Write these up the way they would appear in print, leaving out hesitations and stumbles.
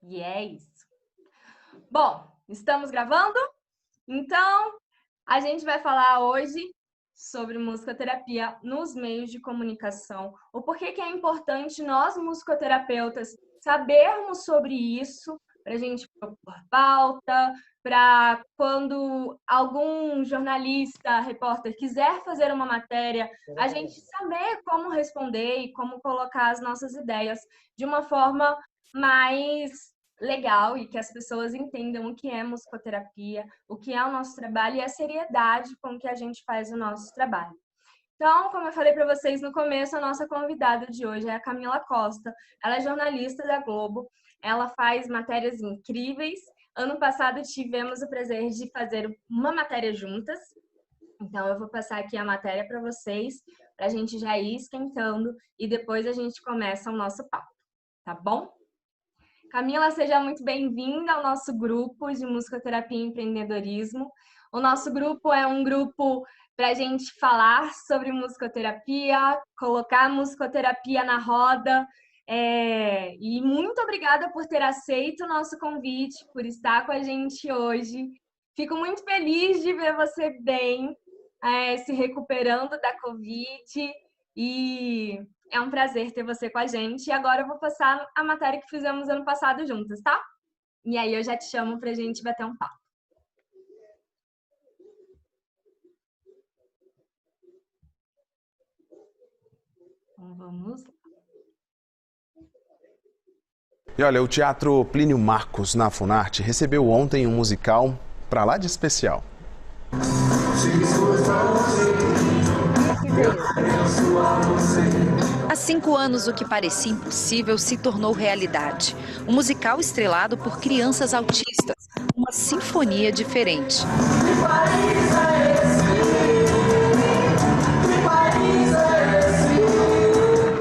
E é isso. Bom, estamos gravando? Então, a gente vai falar hoje sobre musicoterapia nos meios de comunicação. O porquê que é importante nós, musicoterapeutas, sabermos sobre isso, para a gente propor pauta, para quando algum jornalista, repórter quiser fazer uma matéria, a gente saber como responder e como colocar as nossas ideias de uma forma mais legal e que as pessoas entendam o que é musicoterapia, o que é o nosso trabalho e a seriedade com que a gente faz o nosso trabalho. Então, como eu falei para vocês no começo, a nossa convidada de hoje é a Camila Costa. Ela é jornalista da Globo, ela faz matérias incríveis. Ano passado tivemos o prazer de fazer uma matéria juntas. Então, eu vou passar aqui a matéria para vocês, para a gente já ir esquentando e depois a gente começa o nosso papo, tá bom? Camila, seja muito bem-vinda ao nosso grupo de musicoterapia e empreendedorismo. O nosso grupo é um grupo para a gente falar sobre musicoterapia, colocar a musicoterapia na roda. E muito obrigada por ter aceito o nosso convite, por estar com a gente hoje. Fico muito feliz de ver você bem, se recuperando da Covid e é um prazer ter você com a gente. E agora eu vou passar a matéria que fizemos ano passado juntas, tá? E aí eu já te chamo pra gente bater um papo. Então vamos lá. E olha, o Teatro Plínio Marcos, na Funarte, recebeu ontem um musical pra lá de especial. Há 5 anos, o que parecia impossível se tornou realidade. Um musical estrelado por crianças autistas, uma sinfonia diferente.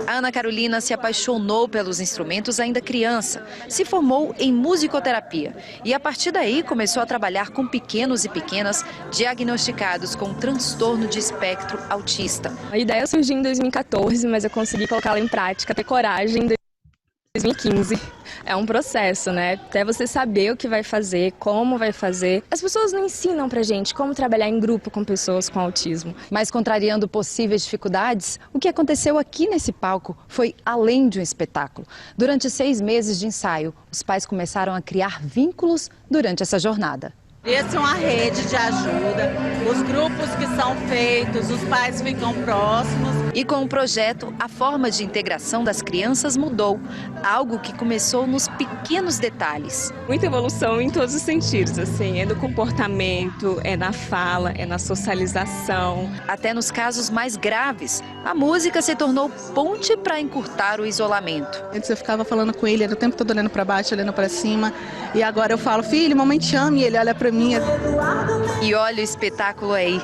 A Ana Carolina se apaixonou pelos instrumentos ainda criança, se formou em musicoterapia e a partir daí começou a trabalhar com pequenos e pequenas diagnosticados com transtorno de espectro autista. A ideia surgiu em 2014, mas eu consegui colocá-la em prática, ter coragem em 2015. É um processo, né? Até você saber o que vai fazer, como vai fazer. As pessoas não ensinam pra gente como trabalhar em grupo com pessoas com autismo. Mas contrariando possíveis dificuldades, o que aconteceu aqui nesse palco foi além de um espetáculo. Durante 6 meses de ensaio, os pais começaram a criar vínculos durante essa jornada. Essa é uma rede de ajuda, os grupos que são feitos, os pais ficam próximos. E com o projeto, a forma de integração das crianças mudou, algo que começou nos pequenos detalhes. Muita evolução em todos os sentidos, assim, é no comportamento, é na fala, é na socialização. Até nos casos mais graves, a música se tornou ponte para encurtar o isolamento. Antes eu ficava falando com ele, era o tempo todo olhando para baixo, olhando para cima. E agora eu falo, filho, mamãe te ama, e ele olha para mim. E olha o espetáculo aí.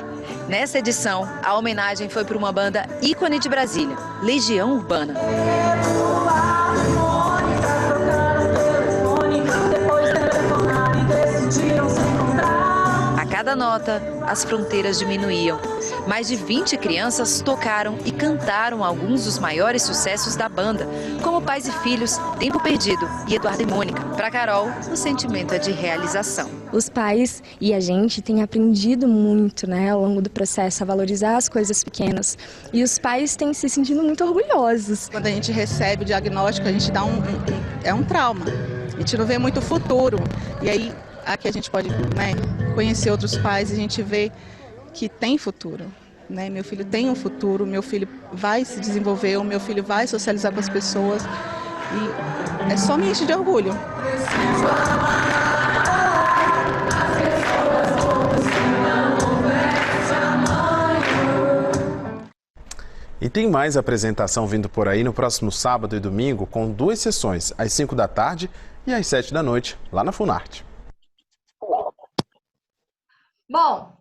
Nessa edição, a homenagem foi para uma banda ícone de Brasília, Legião Urbana. A cada nota, as fronteiras diminuíam. Mais de 20 crianças tocaram e cantaram alguns dos maiores sucessos da banda, como Pais e Filhos, Tempo Perdido e Eduardo e Mônica. Para Carol, o sentimento é de realização. Os pais e a gente têm aprendido muito, né, ao longo do processo, a valorizar as coisas pequenas. E os pais têm se sentindo muito orgulhosos. Quando a gente recebe o diagnóstico, a gente dá um trauma. A gente não vê muito o futuro. E aí, aqui a gente pode, né, conhecer outros pais e a gente vê que tem futuro, né? Meu filho tem um futuro, meu filho vai se desenvolver, o meu filho vai socializar com as pessoas e é só me enche de orgulho. E tem mais apresentação vindo por aí no próximo sábado e domingo, com 2 sessões, às 5 da tarde e às 7 da noite, lá na Funarte. Bom,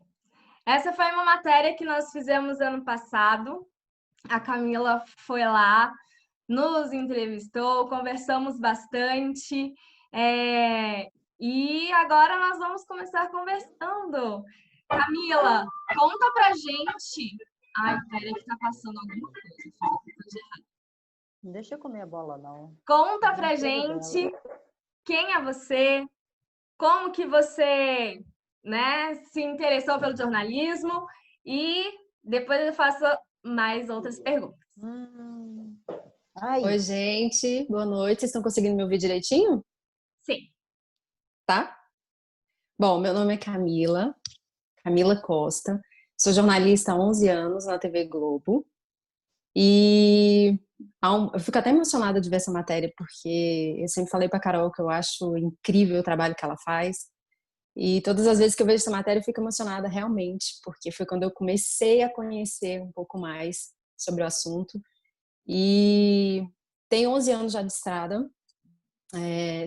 essa foi uma matéria que nós fizemos ano passado. A Camila foi lá, nos entrevistou, conversamos bastante. E agora nós vamos começar conversando. Camila, conta pra gente. Ai, peraí que tá passando alguma coisa. Não deixa eu comer a bola, não. Conta pra gente quem é você, como que você, né, se interessou pelo jornalismo e depois eu faço mais outras perguntas. Oi, gente, boa noite. Vocês estão conseguindo me ouvir direitinho? Sim. Tá? Bom, meu nome é Camila Costa. Sou jornalista há 11 anos na TV Globo. E eu fico até emocionada de ver essa matéria, porque eu sempre falei para Carol que eu acho incrível o trabalho que ela faz. E todas as vezes que eu vejo essa matéria, eu fico emocionada realmente, porque foi quando eu comecei a conhecer um pouco mais sobre o assunto. E tenho 11 anos já de estrada,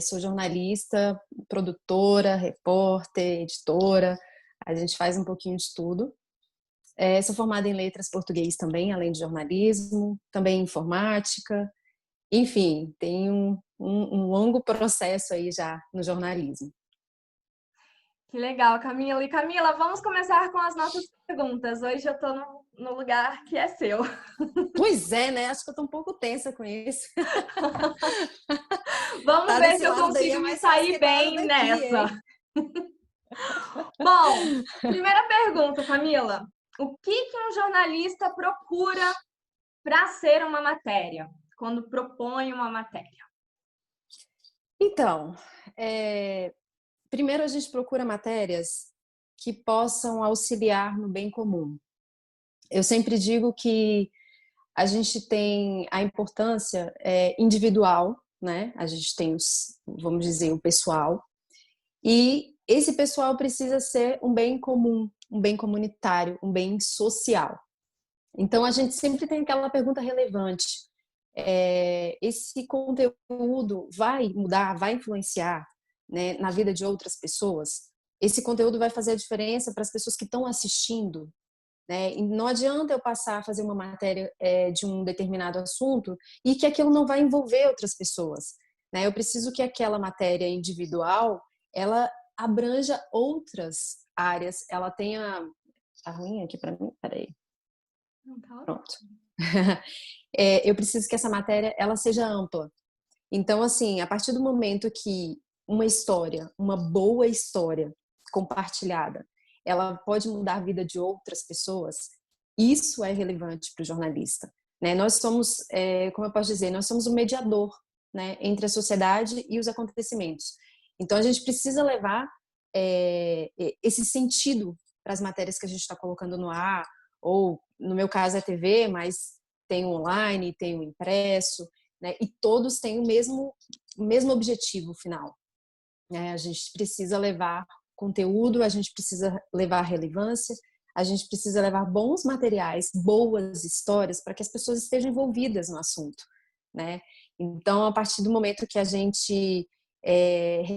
sou jornalista, produtora, repórter, editora, a gente faz um pouquinho de tudo. Sou formada em letras português também, além de jornalismo, também informática, enfim, tenho um longo processo aí já no jornalismo. Que legal, Camila. E Camila, vamos começar com as nossas perguntas. Hoje eu estou no lugar que é seu. Pois é, né? Acho que eu tô um pouco tensa com isso. Vamos Tá ver desse se eu lado daí consigo é me mais fácil sair que tá bem daqui, nessa. hein? Bom, primeira pergunta, Camila. O que um jornalista procura para ser uma matéria, quando propõe uma matéria? Então, primeiro a gente procura matérias que possam auxiliar no bem comum. Eu sempre digo que a gente tem a importância individual, né? A gente tem vamos dizer, o pessoal, e esse pessoal precisa ser um bem comum, um bem comunitário, um bem social. Então a gente sempre tem aquela pergunta relevante: esse conteúdo vai mudar, vai influenciar, né, na vida de outras pessoas? Esse conteúdo vai fazer a diferença para as pessoas que estão assistindo? Né? E não adianta eu passar a fazer uma matéria de um determinado assunto e que aquilo não vai envolver outras pessoas. Né? Eu preciso que aquela matéria individual ela abranja outras áreas, ela tenha... Tá ruim aqui para mim? Peraí. Pronto. Eu preciso que essa matéria ela seja ampla. Então, assim, a partir do momento que uma história, uma boa história compartilhada, ela pode mudar a vida de outras pessoas, isso é relevante para o jornalista. Né? Nós somos, como eu posso dizer, nós somos o mediador, né, entre a sociedade e os acontecimentos. Então, a gente precisa levar esse sentido para as matérias que a gente está colocando no ar, ou, no meu caso, é TV, mas tem o online, tem o impresso, né? E todos têm o mesmo objetivo final. A gente precisa levar conteúdo, a gente precisa levar relevância, a gente precisa levar bons materiais, boas histórias, para que as pessoas estejam envolvidas no assunto, né? Então, a partir do momento que a gente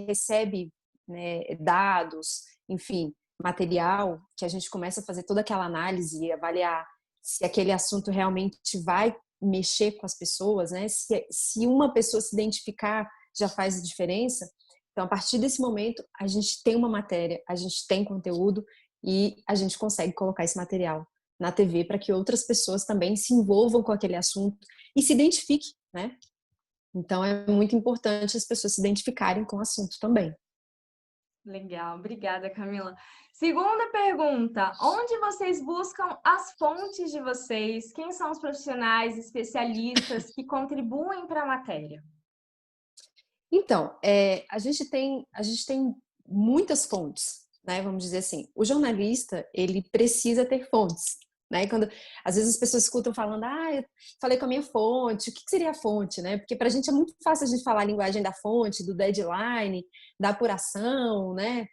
recebe, né, dados, enfim, material, que a gente começa a fazer toda aquela análise e avaliar se aquele assunto realmente vai mexer com as pessoas, né? Se uma pessoa se identificar, já faz diferença. Então, a partir desse momento, a gente tem uma matéria, a gente tem conteúdo e a gente consegue colocar esse material na TV para que outras pessoas também se envolvam com aquele assunto e se identifiquem, né? Então, é muito importante as pessoas se identificarem com o assunto também. Legal, obrigada, Camila. Segunda pergunta: onde vocês buscam as fontes de vocês? Quem são os profissionais, especialistas que contribuem para a matéria? Então, a gente tem muitas fontes, né? Vamos dizer assim, o jornalista ele precisa ter fontes, né? Quando às vezes as pessoas escutam falando, eu falei com a minha fonte, o que seria a fonte, né? Porque para a gente é muito fácil a gente falar a linguagem da fonte, do deadline, da apuração, né?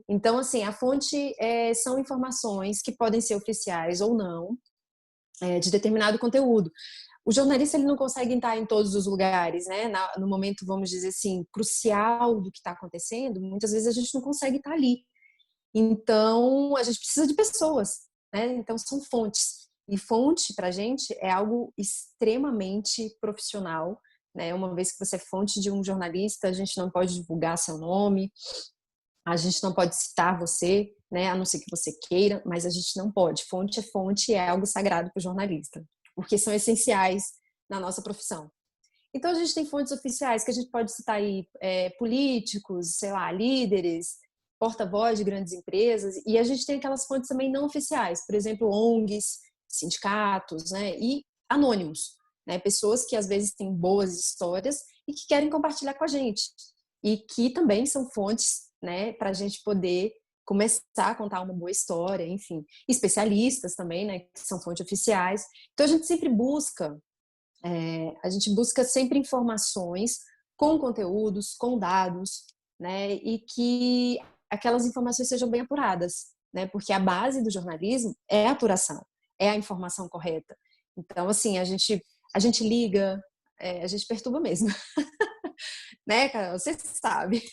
Então, assim, a fonte são informações que podem ser oficiais ou não, de determinado conteúdo. O jornalista ele não consegue estar em todos os lugares, né? No momento, vamos dizer assim, crucial do que está acontecendo, muitas vezes a gente não consegue estar ali. Então, a gente precisa de pessoas, né? Então, são fontes. E fonte, para a gente, é algo extremamente profissional, né? Uma vez que você é fonte de um jornalista, a gente não pode divulgar seu nome, a gente não pode citar você, né? A não ser que você queira, mas a gente não pode. Fonte é fonte e é algo sagrado para o jornalista, porque são essenciais na nossa profissão. Então, a gente tem fontes oficiais que a gente pode citar aí, políticos, sei lá, líderes, porta-voz de grandes empresas, e a gente tem aquelas fontes também não oficiais, por exemplo, ONGs, sindicatos, né, e anônimos, né, pessoas que às vezes têm boas histórias e que querem compartilhar com a gente, e que também são fontes, né, para a gente poder começar a contar uma boa história, enfim. Especialistas também, né, que são fontes oficiais. Então, a gente busca sempre informações com conteúdos, com dados, né, e que aquelas informações sejam bem apuradas, né, porque a base do jornalismo é a apuração, é a informação correta. Então, assim, a gente liga, a gente perturba mesmo. Né, Carol? Você sabe.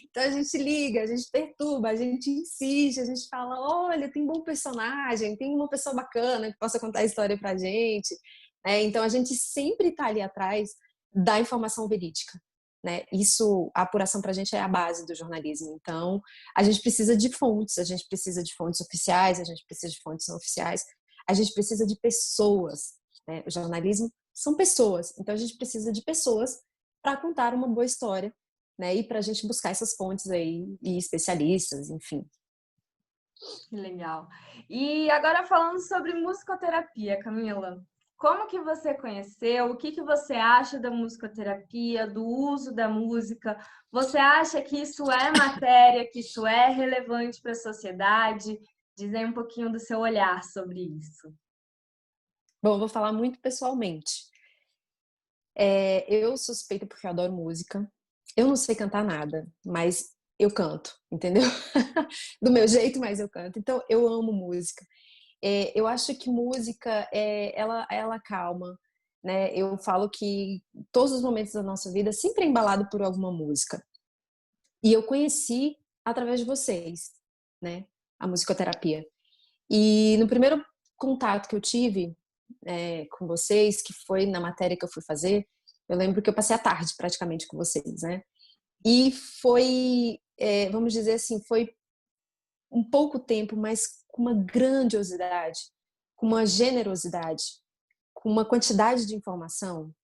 Então a gente liga, a gente perturba, a gente insiste, a gente fala, olha, tem bom personagem, tem uma pessoa bacana que possa contar a história pra gente. Né? Então a gente sempre está ali atrás da informação verídica. Né? Isso, a apuração pra gente é a base do jornalismo. Então a gente precisa de fontes, a gente precisa de fontes oficiais, a gente precisa de fontes não oficiais, a gente precisa de pessoas. Né? O jornalismo são pessoas, então a gente precisa de pessoas para contar uma boa história, né? E para a gente buscar essas fontes aí e especialistas, enfim. Que legal. E agora falando sobre musicoterapia, Camila, como que você conheceu? O que que você acha da musicoterapia, do uso da música? Você acha que isso é matéria, que isso é relevante para a sociedade? Dizer um pouquinho do seu olhar sobre isso. Bom, eu vou falar muito pessoalmente. Eu sou suspeita porque eu adoro música. Eu não sei cantar nada, mas eu canto, entendeu? Do meu jeito, mas eu canto. Então, eu amo música. Eu acho que música, ela calma, né? Eu falo que todos os momentos da nossa vida sempre é embalado por alguma música. E eu conheci através de vocês, né? A musicoterapia. E no primeiro contato que eu tive com vocês, que foi na matéria que eu fui fazer, eu lembro que eu passei a tarde praticamente com vocês, né? E foi, vamos dizer assim, foi um pouco tempo, mas com uma grandiosidade, com uma generosidade, com uma quantidade de informação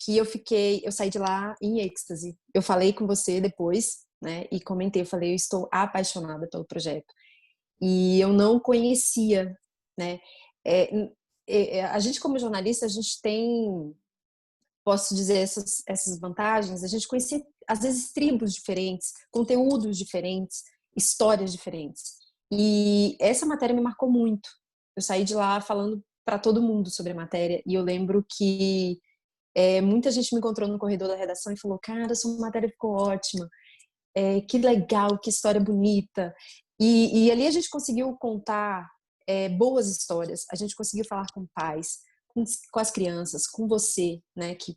que eu saí de lá em êxtase. Eu falei com você depois, né? E comentei, eu falei, eu estou apaixonada pelo projeto. E eu não conhecia, né? A gente como jornalista, a gente tem, posso dizer, essas vantagens, a gente conhecia, às vezes, tribos diferentes, conteúdos diferentes, histórias diferentes. E essa matéria me marcou muito. Eu saí de lá falando para todo mundo sobre a matéria, e eu lembro que muita gente me encontrou no corredor da redação e falou, cara, sua matéria ficou ótima, que legal, que história bonita. E ali a gente conseguiu contar boas histórias, a gente conseguiu falar com pais, com as crianças, com você, né, que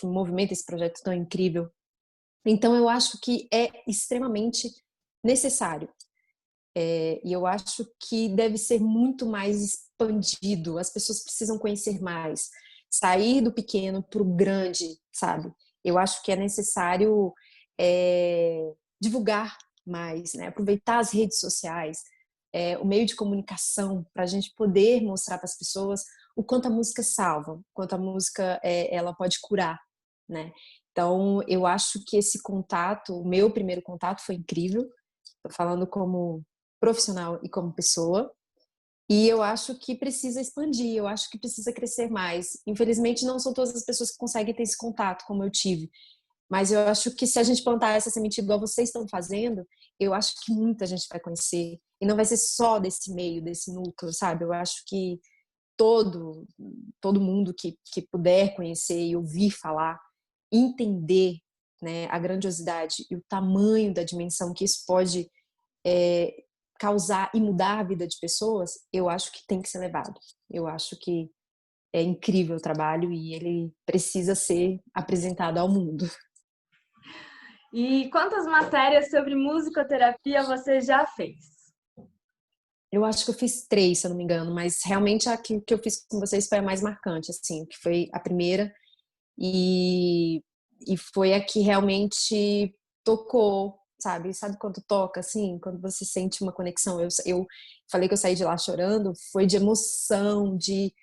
movimenta esse projeto tão incrível. Então eu acho que é extremamente necessário. E eu acho que deve ser muito mais expandido, as pessoas precisam conhecer mais, sair do pequeno para o grande, sabe? Eu acho que é necessário divulgar mais, né? Aproveitar as redes sociais, o meio de comunicação, para a gente poder mostrar para as pessoas o quanto a música salva, o quanto a música ela pode curar, né? Então, eu acho que esse contato, o meu primeiro contato foi incrível, tô falando como profissional e como pessoa, e eu acho que precisa expandir, eu acho que precisa crescer mais. Infelizmente, não são todas as pessoas que conseguem ter esse contato como eu tive, mas eu acho que se a gente plantar essa semente igual vocês estão fazendo, eu acho que muita gente vai conhecer, e não vai ser só desse meio, desse núcleo, sabe? Eu acho que todo mundo que puder conhecer e ouvir falar, entender, né, a grandiosidade e o tamanho da dimensão que isso pode causar e mudar a vida de pessoas, eu acho que tem que ser levado. Eu acho que é incrível o trabalho e ele precisa ser apresentado ao mundo. E quantas matérias sobre musicoterapia você já fez? Eu acho que eu fiz 3, se eu não me engano, mas realmente a que eu fiz com vocês foi a mais marcante, assim, que foi a primeira e foi a que realmente tocou, sabe? Sabe quando toca, assim? Quando você sente uma conexão. Eu falei que eu saí de lá chorando, foi de emoção, de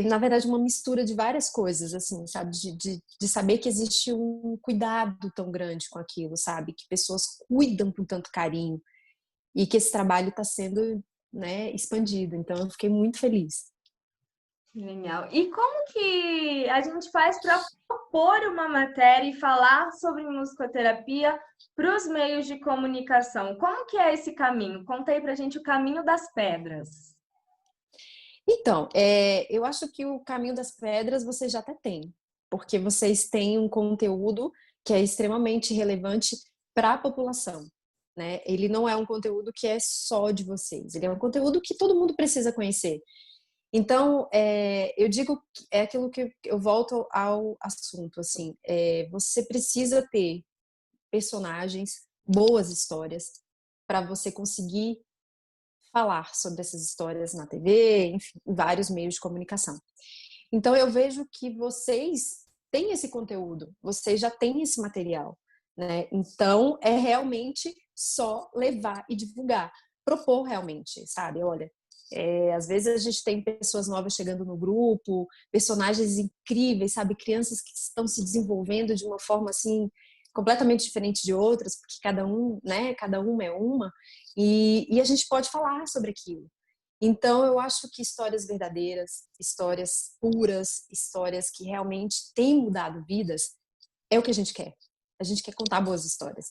na verdade, uma mistura de várias coisas, assim, sabe? De saber que existe um cuidado tão grande com aquilo, sabe? Que pessoas cuidam com tanto carinho e que esse trabalho está sendo, né, expandido. Então, eu fiquei muito feliz. Legal. E como que a gente faz para propor uma matéria e falar sobre musicoterapia para os meios de comunicação? Como que é esse caminho? Conta aí para a gente o caminho das pedras. Então, eu acho que o caminho das pedras vocês já até têm, porque vocês têm um conteúdo que é extremamente relevante para a população, né? Ele não é um conteúdo que é só de vocês, ele é um conteúdo que todo mundo precisa conhecer. Então, eu digo, é aquilo que eu volto ao assunto, assim, você precisa ter personagens, boas histórias, para você conseguir falar sobre essas histórias na TV, enfim, em vários meios de comunicação. Então, eu vejo que vocês têm esse conteúdo, vocês já têm esse material, né? Então, é realmente só levar e divulgar, propor realmente, sabe? Olha, às vezes a gente tem pessoas novas chegando no grupo, personagens incríveis, sabe? Crianças que estão se desenvolvendo de uma forma assim completamente diferente de outras, porque cada um, né? Cada uma é uma, e a gente pode falar sobre aquilo. Então, eu acho que histórias verdadeiras, histórias puras, histórias que realmente têm mudado vidas, é o que a gente quer. A gente quer contar boas histórias.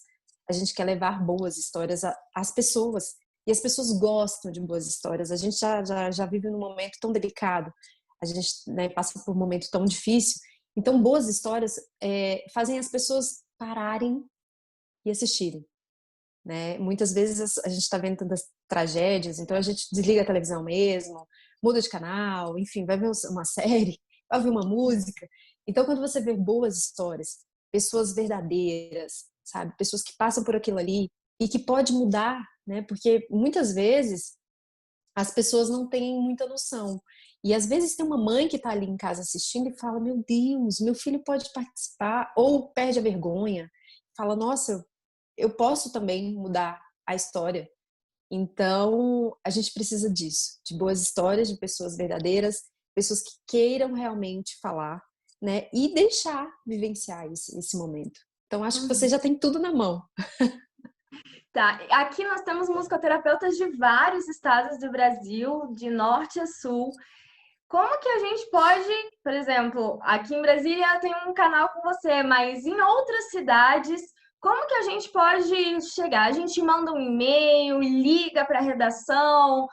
A gente quer levar boas histórias às pessoas. E as pessoas gostam de boas histórias. A gente já vive num momento tão delicado. A gente, né, passa por um momento tão difícil. Então, boas histórias fazem as pessoas pararem e assistirem, né? Muitas vezes a gente está vendo tantas tragédias, então a gente desliga a televisão mesmo, muda de canal, enfim, vai ver uma série, vai ouvir uma música. Então, quando você vê boas histórias, pessoas verdadeiras, sabe? Pessoas que passam por aquilo ali e que pode mudar, né? Porque muitas vezes as pessoas não têm muita noção. E às vezes tem uma mãe que está ali em casa assistindo e fala: Meu Deus, meu filho pode participar, ou perde a vergonha, fala: Nossa, eu posso também mudar a história. Então, a gente precisa disso, de boas histórias, de pessoas verdadeiras, pessoas que queiram realmente falar, né? E deixar vivenciar esse momento. Então, acho que você já tem tudo na mão. Tá, aqui nós temos musicoterapeutas de vários estados do Brasil, de norte a sul. Como que a gente pode, por exemplo, aqui em Brasília tem um canal com você, mas em outras cidades, como que a gente pode chegar? A gente manda um e-mail, liga para a redação,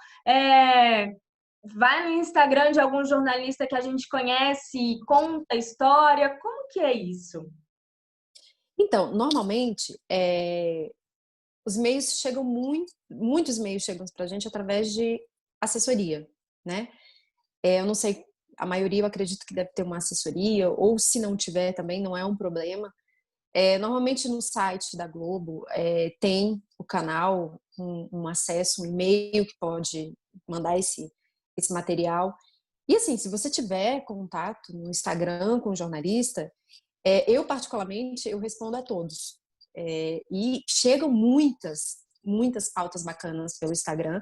vai no Instagram de algum jornalista que a gente conhece e conta a história. Como que é isso? Então, normalmente, os meios chegam muitos meios chegam para a gente através de assessoria, né? Eu não sei, a maioria eu acredito que deve ter uma assessoria, ou se não tiver também, não é um problema. Normalmente no site da Globo tem o canal, um acesso, um e-mail que pode mandar esse material. E assim, se você tiver contato no Instagram com o jornalista, eu particularmente, eu respondo a todos. E chegam muitas pautas bacanas pelo Instagram,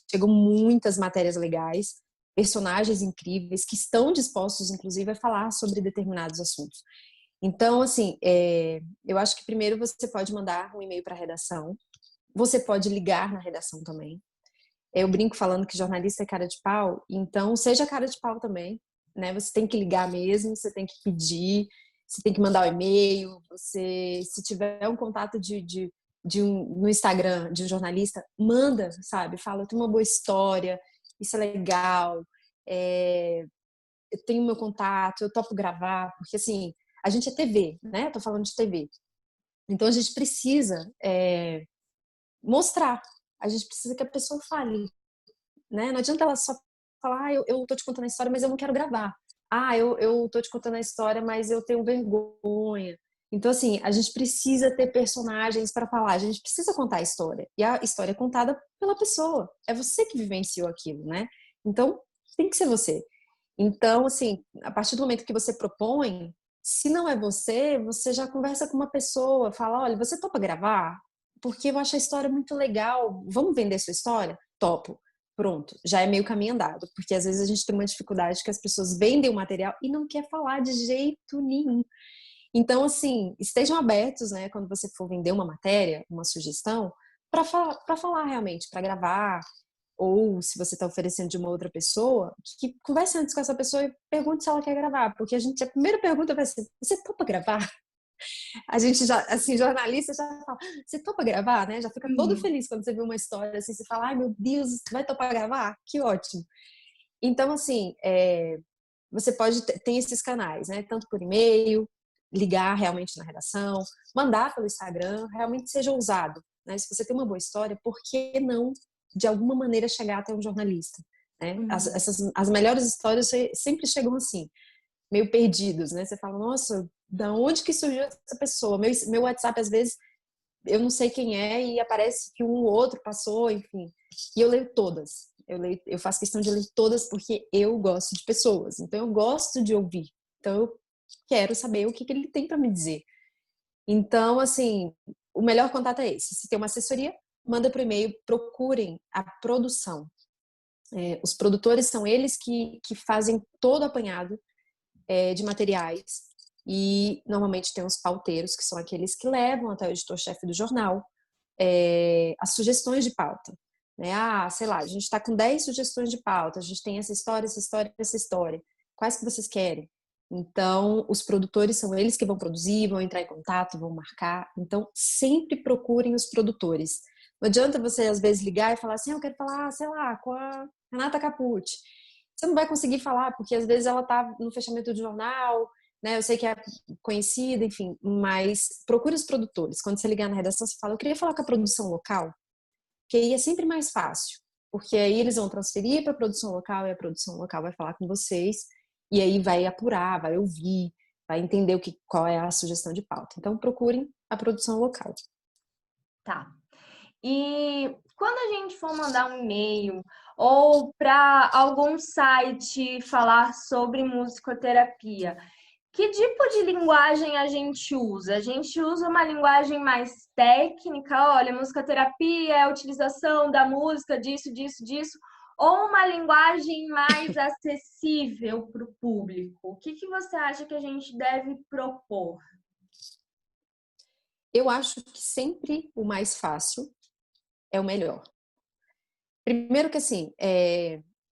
chegam muitas matérias legais, personagens incríveis que estão dispostos, inclusive, a falar sobre determinados assuntos. Então, assim, eu acho que primeiro você pode mandar um e-mail para a redação, você pode ligar na redação também. Eu brinco falando que jornalista é cara de pau, então seja cara de pau também, né? Você tem que ligar mesmo, você tem que pedir, você tem que mandar o e-mail, se tiver um contato no Instagram de um jornalista, manda, sabe? Fala, eu tenho uma boa história, isso é legal, eu tenho meu contato, eu topo gravar, porque assim, a gente é TV, né? Eu tô falando de TV. Então a gente precisa mostrar, a gente precisa que a pessoa fale, né? Não adianta ela só falar, eu tô te contando a história, mas eu não quero gravar. Eu tô te contando a história, mas eu tenho vergonha. Então, assim, a gente precisa ter personagens para falar, a gente precisa contar a história. E a história é contada pela pessoa. É você que vivenciou aquilo, né? Então, tem que ser você. Então, assim, a partir do momento que você propõe, se não é você, você já conversa com uma pessoa, fala, olha, você topa gravar? Porque eu acho a história muito legal. Vamos vender sua história? Topo. pronto, já é meio caminho andado, porque às vezes a gente tem uma dificuldade que as pessoas vendem o material e não quer falar de jeito nenhum. Então, assim, estejam abertos, né, quando você for vender uma matéria, uma sugestão, para falar realmente, para gravar, ou se você está oferecendo de uma outra pessoa, que converse antes com essa pessoa e pergunte se ela quer gravar, porque a primeira pergunta vai ser: você topa gravar? A gente já, assim, jornalista já fala: você topa gravar, né? Já fica todo feliz quando você vê uma história assim, você fala: ai meu Deus, vai topar gravar? Que ótimo. Então, assim, você pode ter esses canais, né? Tanto por e-mail, ligar realmente na redação, mandar pelo Instagram, realmente seja ousado, né? Se você tem uma boa história, por que não, de alguma maneira, chegar até um jornalista, né? As melhores histórias sempre chegam assim, meio perdidos, né? Você fala: nossa, da onde que surgiu essa pessoa? Meu WhatsApp, às vezes, eu não sei quem é e aparece que um ou outro passou, enfim. E eu leio todas. Eu faço questão de ler todas porque eu gosto de pessoas. Então, eu gosto de ouvir. Então, eu quero saber o que ele tem para me dizer. Então, assim, o melhor contato é esse. Se tem uma assessoria, manda por e-mail, procurem a produção. Os produtores são eles que fazem todo o apanhado de materiais, e normalmente tem os pauteiros, que são aqueles que levam até o editor-chefe do jornal as sugestões de pauta. Né? Sei lá, a gente está com 10 sugestões de pauta, a gente tem essa história, essa história, essa história. Quais que vocês querem? Então, os produtores são eles que vão produzir, vão entrar em contato, vão marcar. Então, sempre procurem os produtores. Não adianta você, às vezes, ligar e falar assim: eu quero falar, sei lá, com a Renata Capucci. Você não vai conseguir falar, porque às vezes ela está no fechamento do jornal, né? Eu sei que é conhecida, enfim, mas procure os produtores. Quando você ligar na redação, você fala: eu queria falar com a produção local, que aí é sempre mais fácil, porque aí eles vão transferir para a produção local e a produção local vai falar com vocês, e aí vai apurar, vai ouvir, vai entender qual é a sugestão de pauta. Então, procurem a produção local. Tá. E quando a gente for mandar um e-mail ou para algum site falar sobre musicoterapia, que tipo de linguagem a gente usa? A gente usa uma linguagem mais técnica, olha, musicoterapia é a utilização da música, disso, disso, disso, ou uma linguagem mais acessível para o público? O que você acha que a gente deve propor? Eu acho que sempre o mais fácil é o melhor. Primeiro que, assim,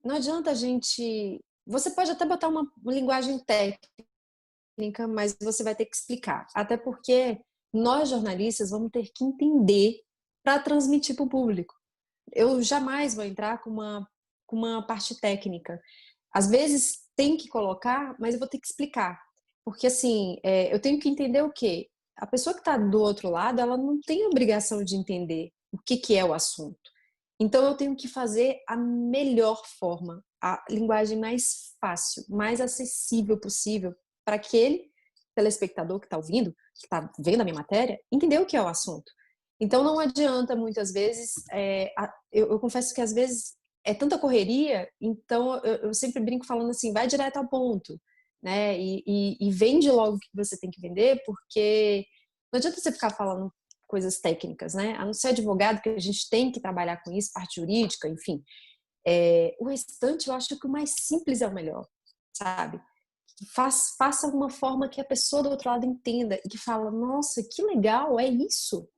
não adianta a gente... Você pode até botar uma linguagem técnica, mas você vai ter que explicar. Até porque nós, jornalistas, vamos ter que entender para transmitir para o público. Eu jamais vou entrar com uma parte técnica. Às vezes tem que colocar, mas eu vou ter que explicar. Porque, assim, eu tenho que entender o quê? A pessoa que está do outro lado, ela não tem obrigação de entender o que é o assunto. Então, eu tenho que fazer a melhor forma, a linguagem mais fácil, mais acessível possível para aquele telespectador que está ouvindo, que está vendo a minha matéria, entender o que é o assunto. Então, não adianta muitas vezes, eu confesso que às vezes é tanta correria, então eu sempre brinco falando assim: vai direto ao ponto, né? E vende logo o que você tem que vender, porque não adianta você ficar falando coisas técnicas, né? A não ser advogado, que a gente tem que trabalhar com isso, parte jurídica, enfim. O restante, eu acho que o mais simples é o melhor, sabe? Faça uma forma que a pessoa do outro lado entenda e que fala: nossa, que legal, é isso.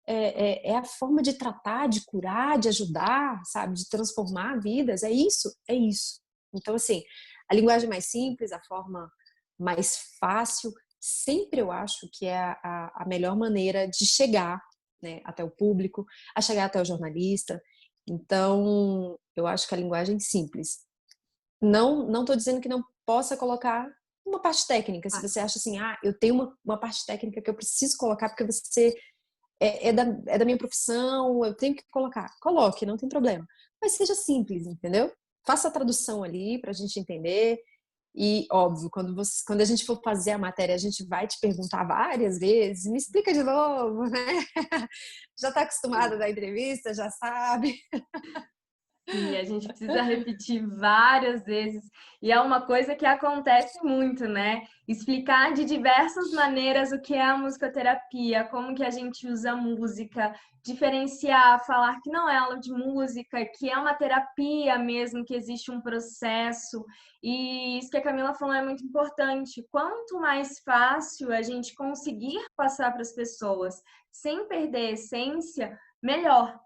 É a forma de tratar, de curar, de ajudar, sabe? De transformar vidas, é isso, é isso. Então, assim, a linguagem mais simples, a forma mais fácil, sempre eu acho que é a melhor maneira de chegar, né, até o público, a chegar até o jornalista. Então, eu acho que a linguagem simples. Não estou dizendo que não possa colocar uma parte técnica. Se você acha assim: eu tenho uma parte técnica que eu preciso colocar porque você é da minha profissão, eu tenho que colocar. Coloque, não tem problema. Mas seja simples, entendeu? Faça a tradução ali para a gente entender. E, óbvio, quando a gente for fazer a matéria, a gente vai te perguntar várias vezes: me explica de novo, né? Já está acostumada da entrevista, já sabe. Sim, a gente precisa repetir várias vezes. E é uma coisa que acontece muito, né? Explicar de diversas maneiras o que é a musicoterapia, como que a gente usa a música, diferenciar, falar que não é aula de música, que é uma terapia mesmo, que existe um processo. E isso que a Camila falou é muito importante. Quanto mais fácil a gente conseguir passar para as pessoas sem perder a essência, melhor.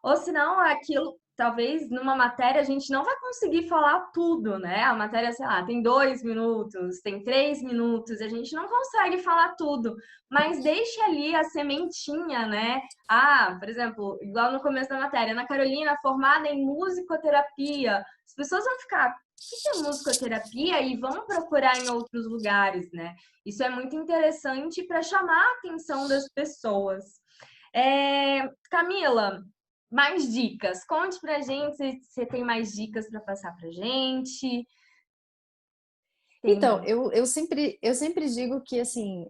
Ou senão, aquilo, talvez numa matéria a gente não vai conseguir falar tudo, né? A matéria, sei lá, tem 2 minutos, tem 3 minutos, a gente não consegue falar tudo, mas deixe ali a sementinha, né? Ah, por exemplo, igual no começo da matéria, Ana Carolina, formada em musicoterapia. As pessoas vão ficar, o que é musicoterapia? E vão procurar em outros lugares, né? Isso é muito interessante para chamar a atenção das pessoas. Camila, mais dicas. Conte pra gente se você tem mais dicas para passar pra gente. Então, eu sempre digo que assim,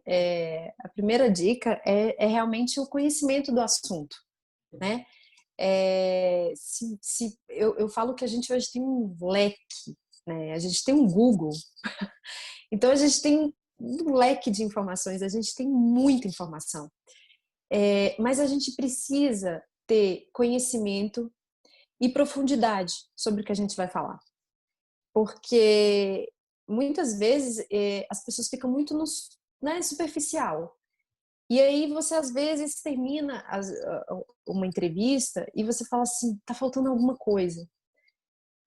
a primeira dica é realmente o conhecimento do assunto, né? Eu falo que a gente hoje tem um leque, né? A gente tem um Google, então a gente tem um leque de informações, a gente tem muita informação. Mas a gente precisa ter conhecimento e profundidade sobre o que a gente vai falar. Porque muitas vezes as pessoas ficam muito no, né, superficial. E aí você às vezes termina uma entrevista e você fala assim, tá faltando alguma coisa.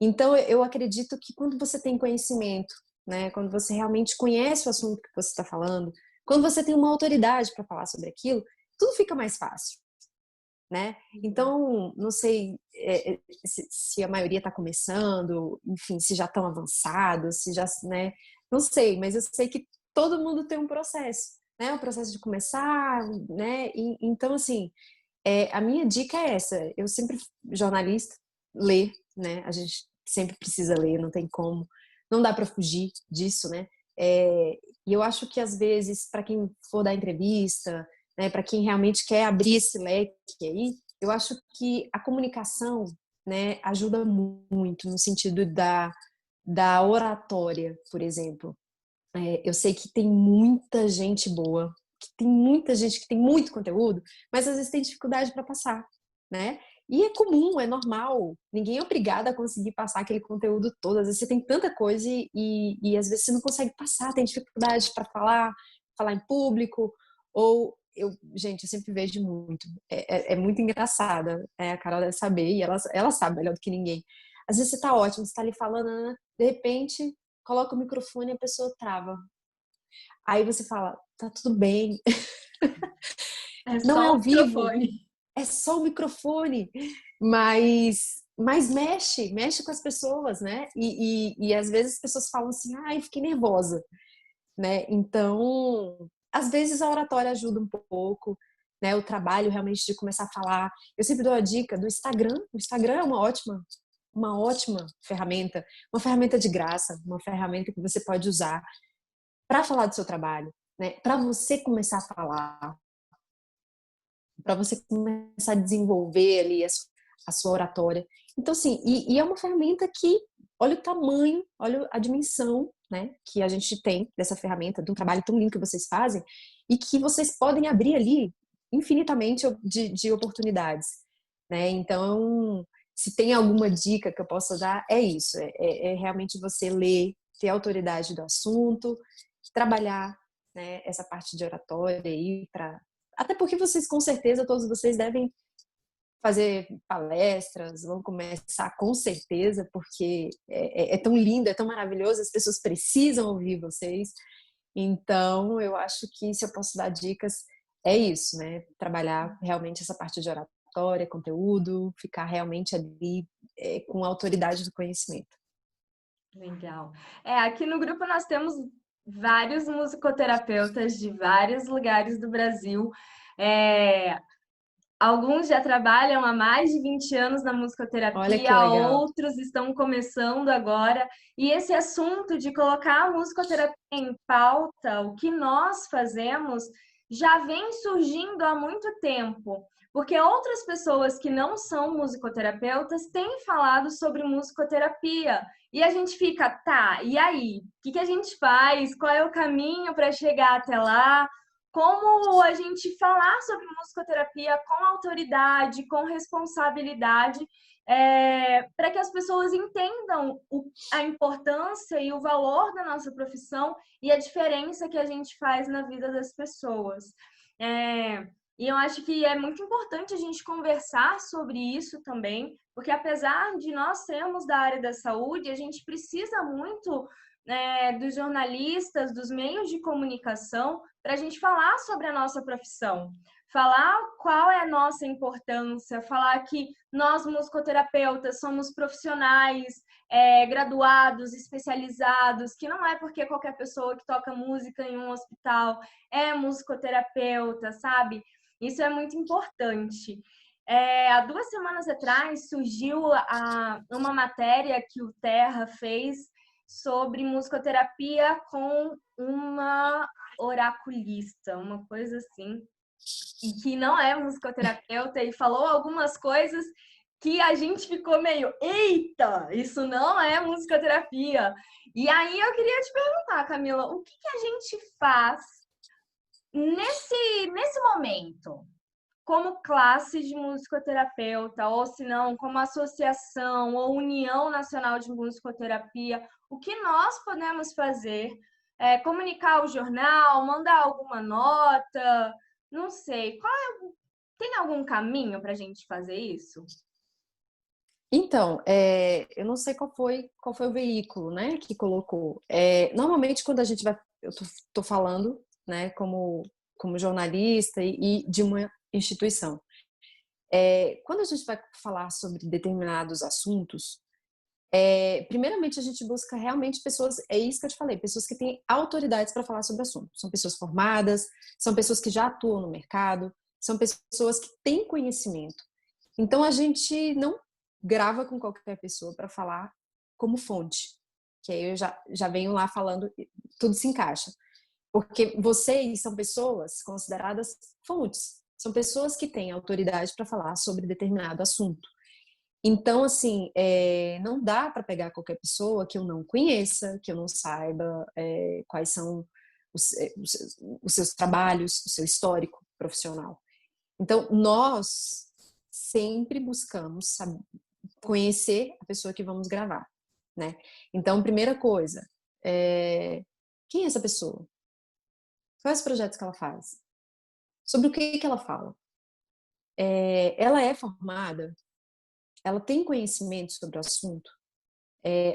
Então eu acredito que quando você tem conhecimento, né, quando você realmente conhece o assunto que você está falando, quando você tem uma autoridade para falar sobre aquilo, tudo fica mais fácil. Né? Então, não sei se a maioria está começando, enfim, se já estão avançados, se já, né? Não sei, mas eu sei que todo mundo tem um processo, né? O processo de começar, né? Então, assim, a minha dica é essa. Eu sempre, jornalista, ler, né? A gente sempre precisa ler, não tem como, não dá para fugir disso, né? E eu acho que às vezes, para quem for dar entrevista, né, para quem realmente quer abrir esse leque aí, eu acho que a comunicação, né, ajuda muito no sentido da oratória, por exemplo. Eu sei que tem muita gente boa, que tem muita gente que tem muito conteúdo, mas às vezes tem dificuldade para passar, né? E é comum, é normal. Ninguém é obrigado a conseguir passar aquele conteúdo todo. Às vezes você tem tanta coisa e às vezes você não consegue passar, tem dificuldade para falar em público, ou gente, eu sempre vejo muito. É muito engraçada. A Carol deve saber, e ela sabe melhor do que ninguém. Às vezes você tá ótimo, você tá ali falando, de repente, coloca o microfone e a pessoa trava. Aí você fala, tá tudo bem. Não é ao vivo. É só o microfone. Mas mexe com as pessoas, né? E às vezes as pessoas falam assim, ai, fiquei nervosa. Né? Então, às vezes a oratória ajuda um pouco, né? O trabalho realmente de começar a falar. Eu sempre dou a dica do Instagram. O Instagram é uma ótima ferramenta, uma ferramenta de graça, uma ferramenta que você pode usar para falar do seu trabalho, né? Para você começar a falar, para você começar a desenvolver ali a sua oratória. Então, assim, e é uma ferramenta que, olha o tamanho, olha a dimensão, né, que a gente tem dessa ferramenta, de um trabalho tão lindo que vocês fazem, e que vocês podem abrir ali infinitamente de oportunidades, né? Então, se tem alguma dica que eu possa dar, é isso, é realmente você ler, ter autoridade do assunto, trabalhar, né, essa parte de oratória aí, até porque vocês, com certeza, todos vocês devem fazer palestras, vão começar com certeza, porque é tão lindo, é tão maravilhoso, as pessoas precisam ouvir vocês. Então, eu acho que se eu posso dar dicas, é isso, né? Trabalhar realmente essa parte de oratória, conteúdo, ficar realmente ali com a autoridade do conhecimento. Legal. Aqui no grupo nós temos vários musicoterapeutas de vários lugares do Brasil. Alguns já trabalham há mais de 20 anos na musicoterapia, outros estão começando agora. E esse assunto de colocar a musicoterapia em pauta, o que nós fazemos, já vem surgindo há muito tempo, porque outras pessoas que não são musicoterapeutas têm falado sobre musicoterapia. E a gente fica, tá, e aí? O que a gente faz? Qual é o caminho para chegar até lá? Como a gente falar sobre musicoterapia com autoridade, com responsabilidade, para que as pessoas entendam a importância e o valor da nossa profissão e a diferença que a gente faz na vida das pessoas. E eu acho que é muito importante a gente conversar sobre isso também, porque apesar de nós sermos da área da saúde, a gente precisa muito dos jornalistas, dos meios de comunicação, para a gente falar sobre a nossa profissão, falar qual é a nossa importância, falar que nós, musicoterapeutas, somos profissionais, graduados, especializados, que não é porque qualquer pessoa que toca música em um hospital é musicoterapeuta, sabe? Isso é muito importante. Há 2 semanas atrás surgiu uma matéria que o Terra fez sobre musicoterapia com uma oraculista, uma coisa assim, e que não é musicoterapeuta, e falou algumas coisas que a gente ficou meio, eita, isso não é musicoterapia. E aí eu queria te perguntar, Camila, o que a gente faz nesse momento? Como classe de musicoterapeuta, ou se não, como associação ou União Nacional de Musicoterapia, o que nós podemos fazer? Comunicar ao jornal, mandar alguma nota, não sei. Tem algum caminho para a gente fazer isso? Então, eu não sei qual foi o veículo, né, que colocou. Normalmente, quando a gente vai, eu tô falando, né, como jornalista e de uma instituição. Quando a gente vai falar sobre determinados assuntos, primeiramente a gente busca realmente pessoas, é isso que eu te falei, pessoas que têm autoridades para falar sobre o assunto. São pessoas formadas, são pessoas que já atuam no mercado, são pessoas que têm conhecimento. Então a gente não grava com qualquer pessoa para falar como fonte, que aí eu já venho lá falando, tudo se encaixa. Porque vocês são pessoas consideradas fontes, são pessoas que têm autoridade para falar sobre determinado assunto. Então, assim, não dá para pegar qualquer pessoa que eu não conheça, que eu não saiba quais são os seus trabalhos, o seu histórico profissional. Então, nós sempre buscamos conhecer a pessoa que vamos gravar, né? Então, primeira coisa, quem é essa pessoa? Quais os projetos que ela faz? Sobre o que ela fala? Ela é formada? Ela tem conhecimento sobre o assunto?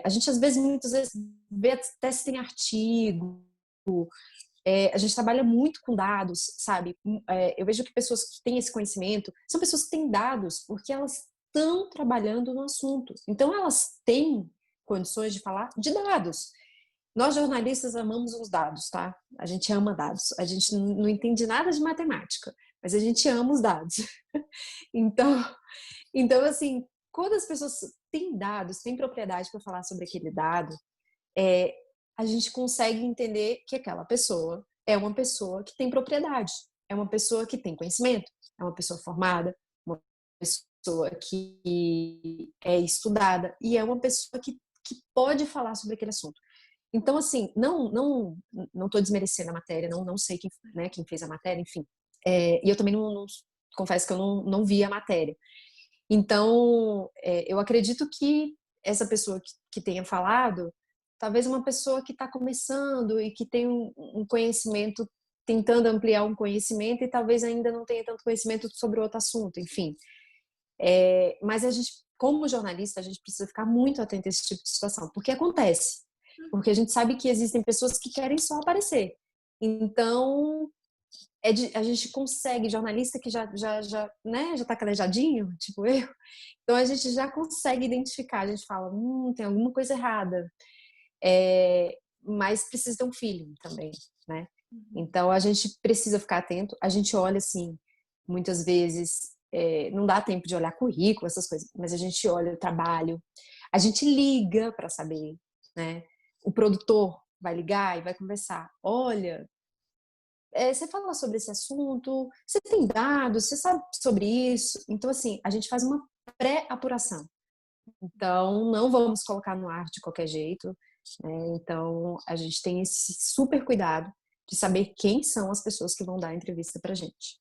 A gente, às vezes, muitas vezes, vê até se tem artigo. A gente trabalha muito com dados, sabe? Eu vejo que pessoas que têm esse conhecimento são pessoas que têm dados porque elas estão trabalhando no assunto. Então, elas têm condições de falar de dados. Nós, jornalistas, amamos os dados, tá? A gente ama dados. A gente não entende nada de matemática, mas a gente ama os dados. Então, assim, quando as pessoas têm dados, têm propriedade para falar sobre aquele dado, a gente consegue entender que aquela pessoa é uma pessoa que tem propriedade, é uma pessoa que tem conhecimento, é uma pessoa formada, uma pessoa que é estudada e é uma pessoa que pode falar sobre aquele assunto. Então, assim, não estou desmerecendo a matéria, não sei quem fez a matéria, enfim. E eu também não confesso que eu não vi a matéria. Então, eu acredito que essa pessoa que tenha falado, talvez uma pessoa que está começando e que tem um conhecimento, tentando ampliar um conhecimento e talvez ainda não tenha tanto conhecimento sobre outro assunto, enfim. Mas a gente, como jornalista, a gente precisa ficar muito atento a esse tipo de situação, porque acontece. Porque a gente sabe que existem pessoas que querem só aparecer. Então, a gente consegue, jornalista que já tá calejadinho, tipo eu, então a gente já consegue identificar, a gente fala, tem alguma coisa errada. Mas precisa ter um feeling também, né? Então a gente precisa ficar atento, a gente olha assim, muitas vezes, não dá tempo de olhar currículo, essas coisas, mas a gente olha o trabalho, a gente liga para saber, né? O produtor vai ligar e vai conversar. Olha, você fala sobre esse assunto? Você tem dados? Você sabe sobre isso? Então, assim, a gente faz uma pré-apuração. Então, não vamos colocar no ar de qualquer jeito, né? Então, a gente tem esse super cuidado de saber quem são as pessoas que vão dar a entrevista pra gente.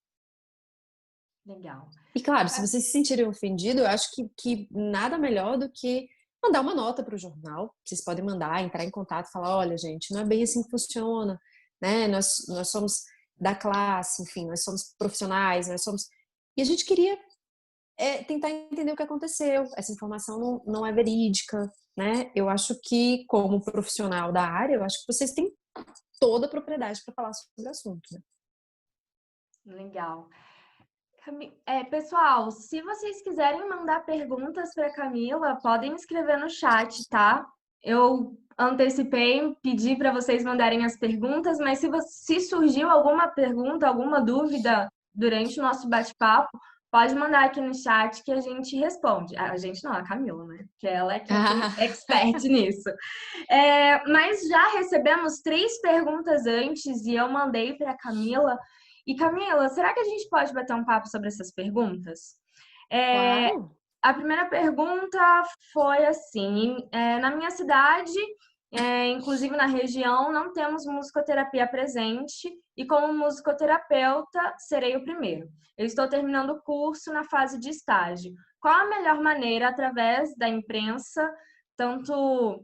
Legal. E claro, se vocês se sentirem ofendidos, eu acho que nada melhor do que mandar uma nota para o jornal. Vocês podem mandar, entrar em contato, falar, olha, gente, não é bem assim que funciona, né? Nós somos da classe, enfim, nós somos profissionais, nós somos... E a gente queria tentar entender o que aconteceu. Essa informação não é verídica, né? Eu acho que, como profissional da área, eu acho que vocês têm toda a propriedade para falar sobre o assunto, né? Legal. Pessoal, se vocês quiserem mandar perguntas para Camila, podem escrever no chat, tá? Eu antecipei, pedi para vocês mandarem as perguntas, mas se surgiu alguma pergunta, alguma dúvida durante o nosso bate-papo, pode mandar aqui no chat que a gente responde. A gente não, a Camila, né? Porque ela é quem é expert nisso. Mas já recebemos 3 perguntas antes e eu mandei para a Camila. E Camila, será que a gente pode bater um papo sobre essas perguntas? Claro. A primeira pergunta foi assim: na minha cidade, inclusive na região, não temos musicoterapia presente e como musicoterapeuta serei o primeiro. Eu estou terminando o curso na fase de estágio. Qual a melhor maneira, através da imprensa, tanto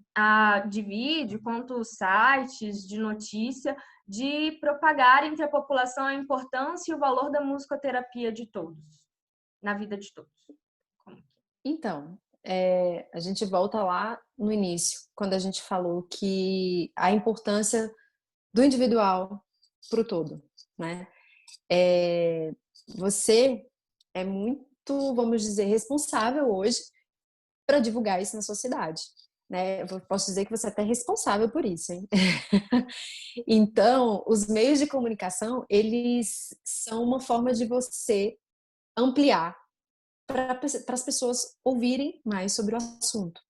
de vídeo quanto sites de notícia, de propagar entre a população a importância e o valor da musicoterapia de todos, na vida de todos? Então, a gente volta lá no início, quando a gente falou que a importância do individual para o todo, né? Você é muito, vamos dizer, responsável hoje para divulgar isso na sociedade, né? Eu posso dizer que você é até responsável por isso, hein? Então, os meios de comunicação, eles são uma forma de você ampliar para as pessoas ouvirem mais sobre o assunto.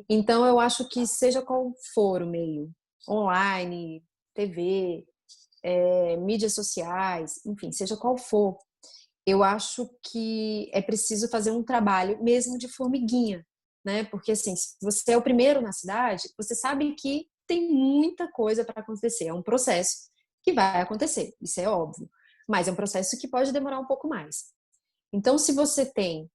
Então, eu acho que seja qual for o meio, online, TV, mídias sociais, enfim, seja qual for, eu acho que é preciso fazer um trabalho mesmo de formiguinha, né? Porque assim, se você é o primeiro na cidade, você sabe que tem muita coisa para acontecer, é um processo que vai acontecer, isso é óbvio, mas é um processo que pode demorar um pouco mais. Então, se você tem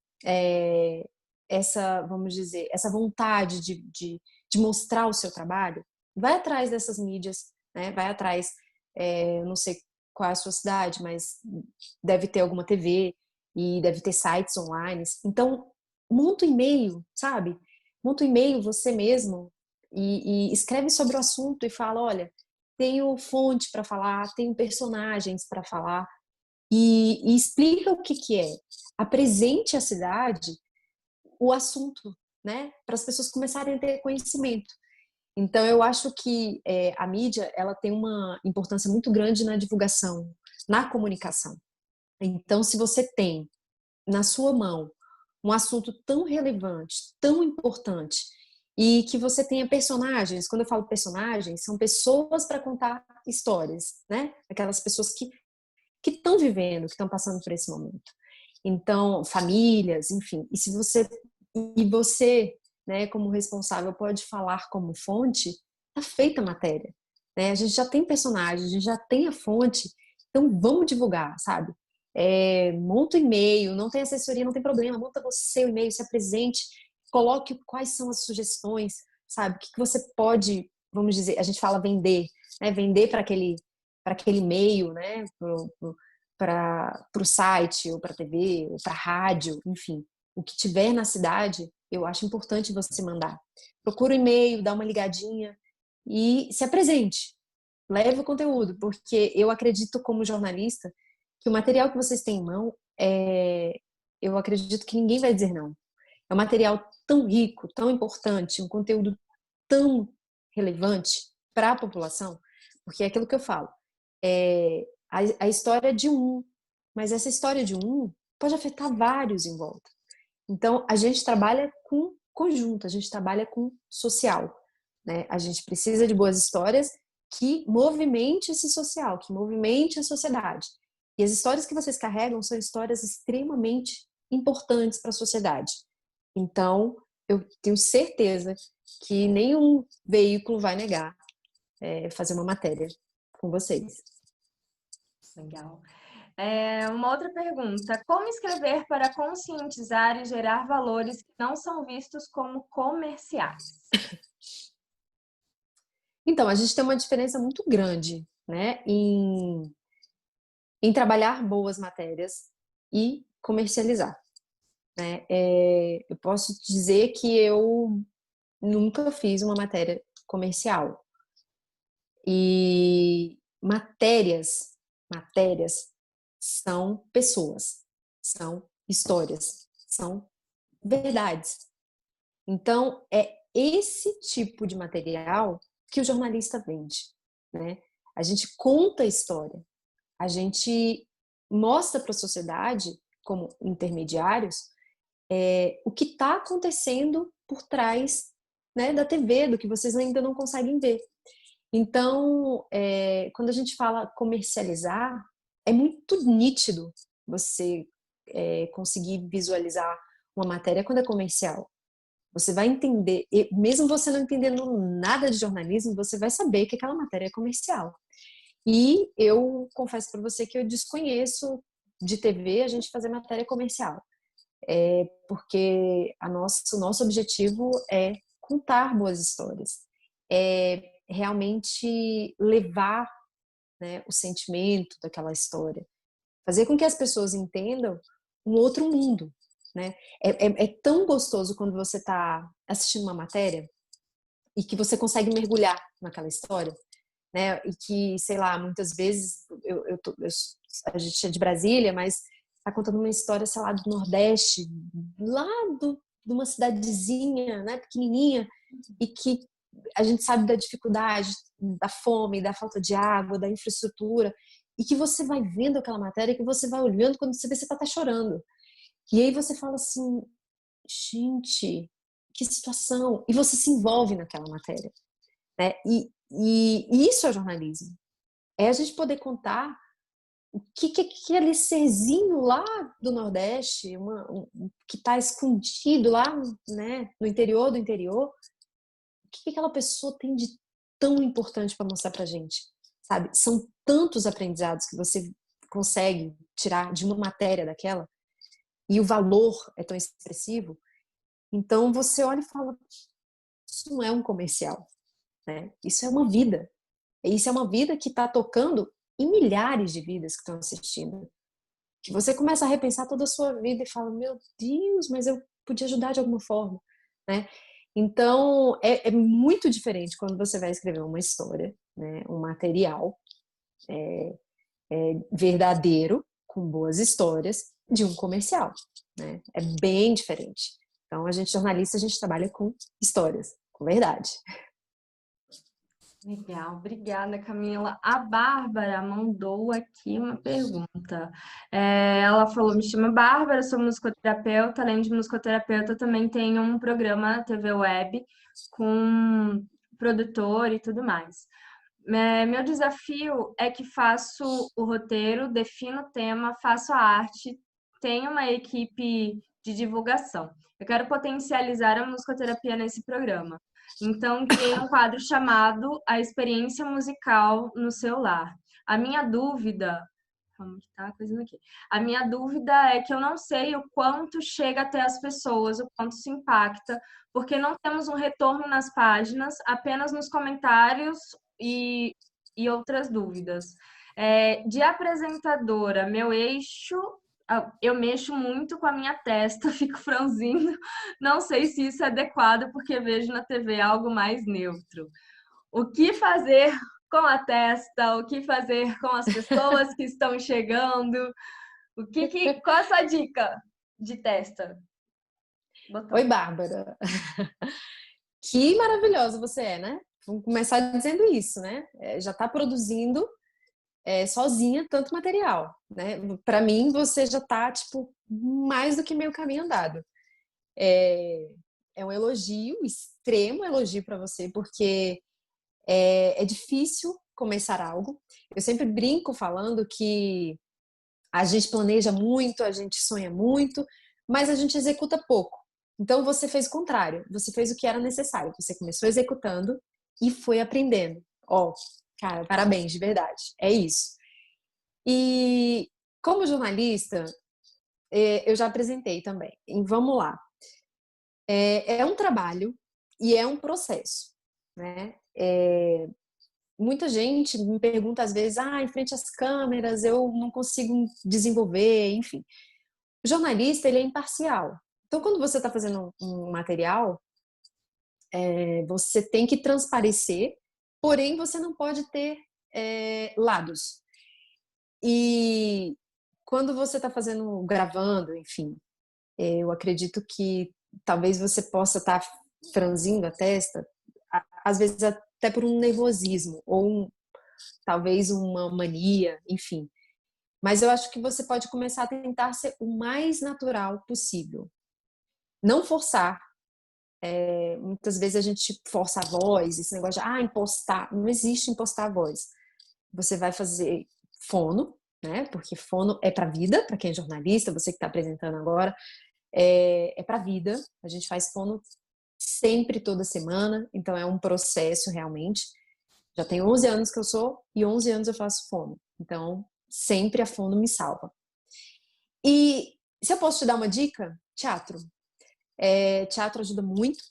essa, vamos dizer, essa vontade de mostrar o seu trabalho, vai atrás dessas mídias, né? Vai atrás, não sei qual é a sua cidade, mas deve ter alguma TV e deve ter sites online. Então, monta um e-mail, sabe? Monta um e-mail você mesmo e escreve sobre o assunto e fala, olha, tenho fonte para falar, tenho personagens para falar e explica o que é. Apresente à cidade o assunto, né? Para as pessoas começarem a ter conhecimento. Então, eu acho que a mídia ela tem uma importância muito grande na divulgação, na comunicação. Então, se você tem na sua mão um assunto tão relevante, tão importante, e que você tenha personagens, quando eu falo personagens, são pessoas para contar histórias, né? Aquelas pessoas que estão vivendo, que estão passando por esse momento. Então, famílias, enfim. E você, né, como responsável, pode falar como fonte, tá feita a matéria, né? A gente já tem personagens, a gente já tem a fonte, então vamos divulgar, sabe? Monta o e-mail, não tem assessoria, não tem problema, monta você o e-mail, se apresente, coloque quais são as sugestões, sabe? O que você pode, vamos dizer, a gente fala vender, né? Vender para aquele e-mail, né? Para o site, ou para a TV, ou para a rádio, enfim. O que tiver na cidade, eu acho importante você mandar. Procura o e-mail, dá uma ligadinha e se apresente. Leve o conteúdo, porque eu acredito como jornalista que o material que vocês têm em mão, eu acredito que ninguém vai dizer não. É um material tão rico, tão importante, um conteúdo tão relevante para a população, porque é aquilo que eu falo. A história de um, mas essa história de um pode afetar vários em volta. Então, a gente trabalha com conjunto, a gente trabalha com social, né? A gente precisa de boas histórias que movimente esse social, que movimente a sociedade. E as histórias que vocês carregam são histórias extremamente importantes para a sociedade. Então, eu tenho certeza que nenhum veículo vai negar fazer uma matéria com vocês. Legal. Uma outra pergunta. Como escrever para conscientizar e gerar valores que não são vistos como comerciais? Então, a gente tem uma diferença muito grande, né, em trabalhar boas matérias e comercializar, né? Eu posso dizer que eu nunca fiz uma matéria comercial. E matérias são pessoas, são histórias, são verdades. Então, é esse tipo de material que o jornalista vende, né? A gente conta a história, a gente mostra para a sociedade, como intermediários, o que está acontecendo por trás, né, da TV, do que vocês ainda não conseguem ver. Então, quando a gente fala comercializar, é muito nítido você conseguir visualizar uma matéria quando é comercial. Você vai entender, e mesmo você não entendendo nada de jornalismo, você vai saber que aquela matéria é comercial. E eu confesso para você que eu desconheço de TV a gente fazer matéria comercial. Porque o nosso objetivo é contar boas histórias. Realmente levar, né, o sentimento daquela história. Fazer com que as pessoas entendam um outro mundo, né? É tão gostoso quando você está assistindo uma matéria e que você consegue mergulhar naquela história, né? E que, sei lá, muitas vezes a gente é de Brasília, mas está contando uma história, sei lá, do Nordeste, lá de uma cidadezinha, né, pequenininha, e que a gente sabe da dificuldade, da fome, da falta de água, da infraestrutura, e que você vai vendo aquela matéria, que você vai olhando, quando você vê, você está até chorando. E aí você fala assim, gente, que situação! E você se envolve naquela matéria, né? E isso é jornalismo. É a gente poder contar o que aquele serzinho lá do Nordeste, que está escondido lá, né, no interior do interior, o que aquela pessoa tem de tão importante para mostrar para a gente, sabe? São tantos aprendizados que você consegue tirar de uma matéria daquela, e o valor é tão expressivo. Então você olha e fala, isso não é um comercial, né? Isso é uma vida. Isso é uma vida que está tocando em milhares de vidas que estão assistindo. Que você começa a repensar toda a sua vida e fala, meu Deus, mas eu podia ajudar de alguma forma, né? Então, é muito diferente quando você vai escrever uma história, né? Um material verdadeiro, com boas histórias, de um comercial, né? É bem diferente. Então, a gente, jornalista, a gente trabalha com histórias, com verdade. Legal, obrigada, Camila. A Bárbara mandou aqui uma pergunta. Ela falou: me chamo Bárbara, sou musicoterapeuta. Além de musicoterapeuta, também tenho um programa TV Web com produtor e tudo mais. Meu desafio é que faço o roteiro, defino o tema, faço a arte, tenho uma equipe de divulgação. Eu quero potencializar a musicoterapia nesse programa. Então, criei um quadro chamado A Experiência Musical no Seu Lar. A minha dúvida... Como que tá a coisa aqui? A minha dúvida é que eu não sei o quanto chega até as pessoas, o quanto se impacta, porque não temos um retorno nas páginas, apenas nos comentários e outras dúvidas. De apresentadora, meu eixo... Eu mexo muito com a minha testa, fico franzindo. Não sei se isso é adequado, porque vejo na TV algo mais neutro. O que fazer com a testa? O que fazer com as pessoas que estão chegando? Qual a sua dica de testa? Oi, Bárbara. Que maravilhosa você é, né? Vamos começar dizendo isso, né? Já está produzindo sozinha tanto material, né? Para mim, você já está tipo mais do que meio caminho andado. É um elogio, extremo elogio para você, porque É difícil começar algo. Eu sempre brinco falando que a gente planeja muito, a gente sonha muito, mas a gente executa pouco. Então você fez o contrário, você fez o que era necessário. Você começou executando e foi aprendendo. Ó, cara, parabéns, de verdade. É isso. E como jornalista, eu já apresentei também. E vamos lá. É um trabalho e é um processo, né? Muita gente me pergunta às vezes, em frente às câmeras eu não consigo desenvolver, enfim. O jornalista, ele é imparcial. Então, quando você está fazendo um material, você tem que transparecer, porém você não pode ter lados. E quando você está gravando, enfim, eu acredito que talvez você possa estar franzindo a testa, às vezes até por um nervosismo, ou talvez uma mania, enfim. Mas eu acho que você pode começar a tentar ser o mais natural possível. Não forçar. Muitas vezes a gente força a voz, esse negócio de impostar. Não existe impostar a voz. Você vai fazer fono, né? Porque fono é para vida, para quem é jornalista, você que está apresentando agora, é para vida. A gente faz fono sempre, toda semana, então é um processo realmente. Já tem 11 anos que eu sou e 11 anos eu faço fono. Então, sempre a fono me salva. E se eu posso te dar uma dica, teatro. Teatro ajuda muito,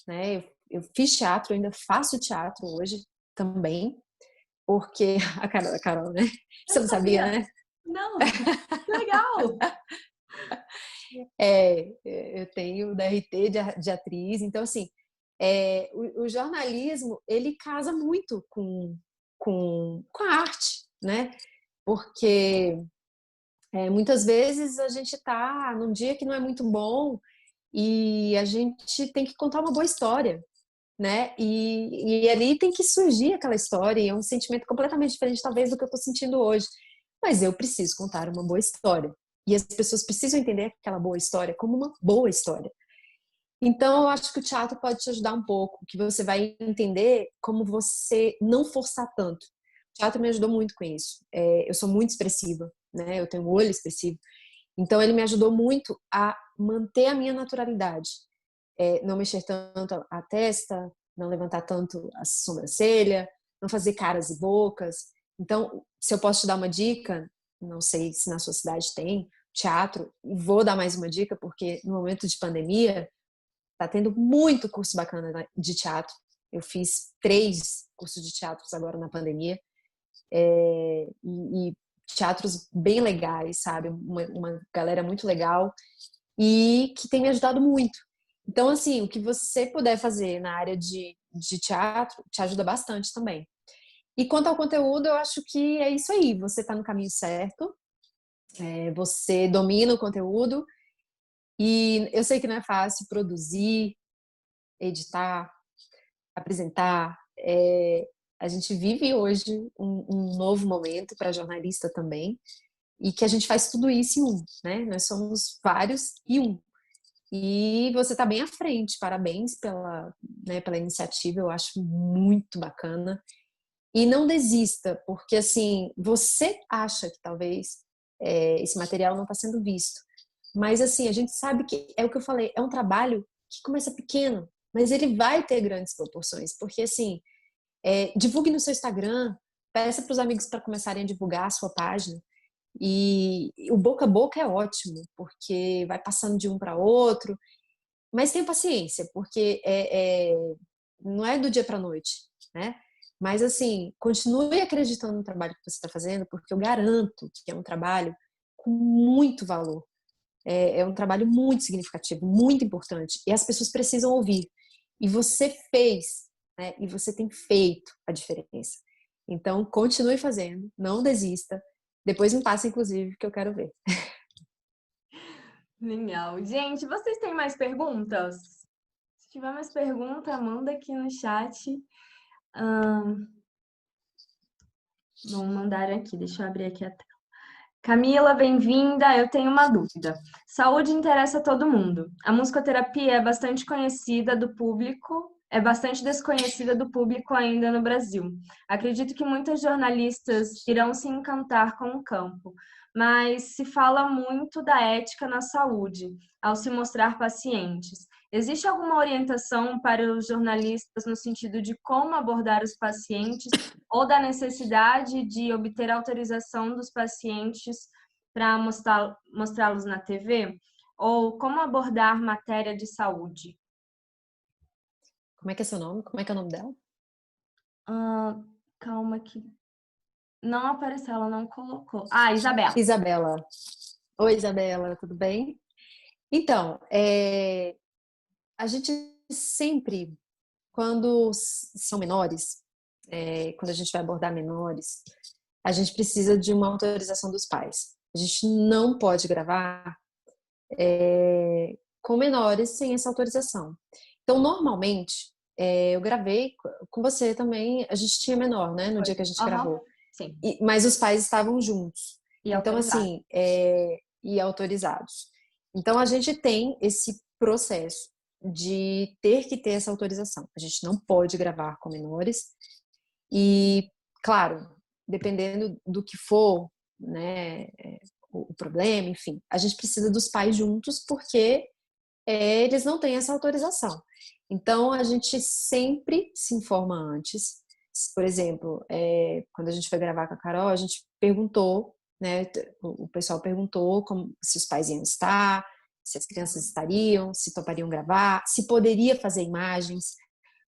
né? Eu fiz teatro, eu ainda faço teatro hoje também, porque a Carol, né? Você não sabia, né? Não, que legal! Eu tenho DRT de atriz, então assim, o jornalismo ele casa muito com a arte, né? Porque muitas vezes a gente está num dia que não é muito bom e a gente tem que contar uma boa história, né? E ali tem que surgir aquela história e é um sentimento completamente diferente talvez do que eu estou sentindo hoje. Mas eu preciso contar uma boa história. E as pessoas precisam entender aquela boa história como uma boa história. Então, eu acho que o teatro pode te ajudar um pouco, que você vai entender como você não forçar tanto. O teatro me ajudou muito com isso. Eu sou muito expressiva, né? Eu tenho um olho expressivo. Então, ele me ajudou muito a manter a minha naturalidade. Não mexer tanto a testa, não levantar tanto a sobrancelha, não fazer caras e bocas. Então, se eu posso te dar uma dica, não sei se na sua cidade tem teatro, e vou dar mais uma dica, porque no momento de pandemia, tá tendo muito curso bacana de teatro. Eu fiz 3 cursos de teatros agora na pandemia, e teatros bem legais, sabe? Uma galera muito legal e que tem me ajudado muito. Então, assim, o que você puder fazer na área de teatro te ajuda bastante também. E quanto ao conteúdo, eu acho que é isso aí. Você está no caminho certo, você domina o conteúdo e eu sei que não é fácil produzir, editar, apresentar. A gente vive hoje um novo momento para jornalista também e que a gente faz tudo isso em um, né? Nós somos vários e um. E você está bem à frente, parabéns pela iniciativa, eu acho muito bacana. E não desista, porque assim, você acha que talvez esse material não está sendo visto. Mas assim, a gente sabe que é o que eu falei, é um trabalho que começa pequeno, mas ele vai ter grandes proporções, porque assim, divulgue no seu Instagram, peça para os amigos para começarem a divulgar a sua página. E o boca a boca é ótimo, porque vai passando de um para outro, mas tenha paciência, porque não é do dia para a noite, né? Mas assim, continue acreditando no trabalho que você está fazendo, porque eu garanto que é um trabalho com muito valor. É um trabalho muito significativo, muito importante, e as pessoas precisam ouvir. E você fez, né? E você tem feito a diferença. Então, continue fazendo, não desista. Depois me passa, inclusive, que eu quero ver. Legal. Gente, vocês têm mais perguntas? Se tiver mais pergunta, manda aqui no chat. Vamos mandar aqui, deixa eu abrir aqui a tela. Camila, bem-vinda. Eu tenho uma dúvida. Saúde interessa a todo mundo. A musicoterapia é bastante conhecida do público é bastante desconhecida do público ainda no Brasil. Acredito que muitas jornalistas irão se encantar com o campo, mas se fala muito da ética na saúde, ao se mostrar pacientes. Existe alguma orientação para os jornalistas no sentido de como abordar os pacientes ou da necessidade de obter autorização dos pacientes para mostrá-los na TV? Ou como abordar matéria de saúde? Como é que é seu nome? Como é que é o nome dela? Calma que não apareceu, ela não colocou. Ah, Isabela. Isabela. Oi, Isabela, tudo bem? Então, a gente sempre, quando são menores, quando a gente vai abordar menores, a gente precisa de uma autorização dos pais. A gente não pode gravar com menores sem essa autorização. Então, normalmente, eu gravei com você também, a gente tinha menor, né, no dia que a gente gravou. Sim. Mas os pais estavam juntos. E então, assim, e autorizados. Então, a gente tem esse processo de ter que ter essa autorização. A gente não pode gravar com menores. E, claro, dependendo do que for, né, o problema, enfim, a gente precisa dos pais juntos porque eles não têm essa autorização. Então, a gente sempre se informa antes. Por exemplo, quando a gente foi gravar com a Carol, a gente perguntou, né, o pessoal perguntou se os pais iam estar, se as crianças estariam, se topariam gravar, se poderia fazer imagens,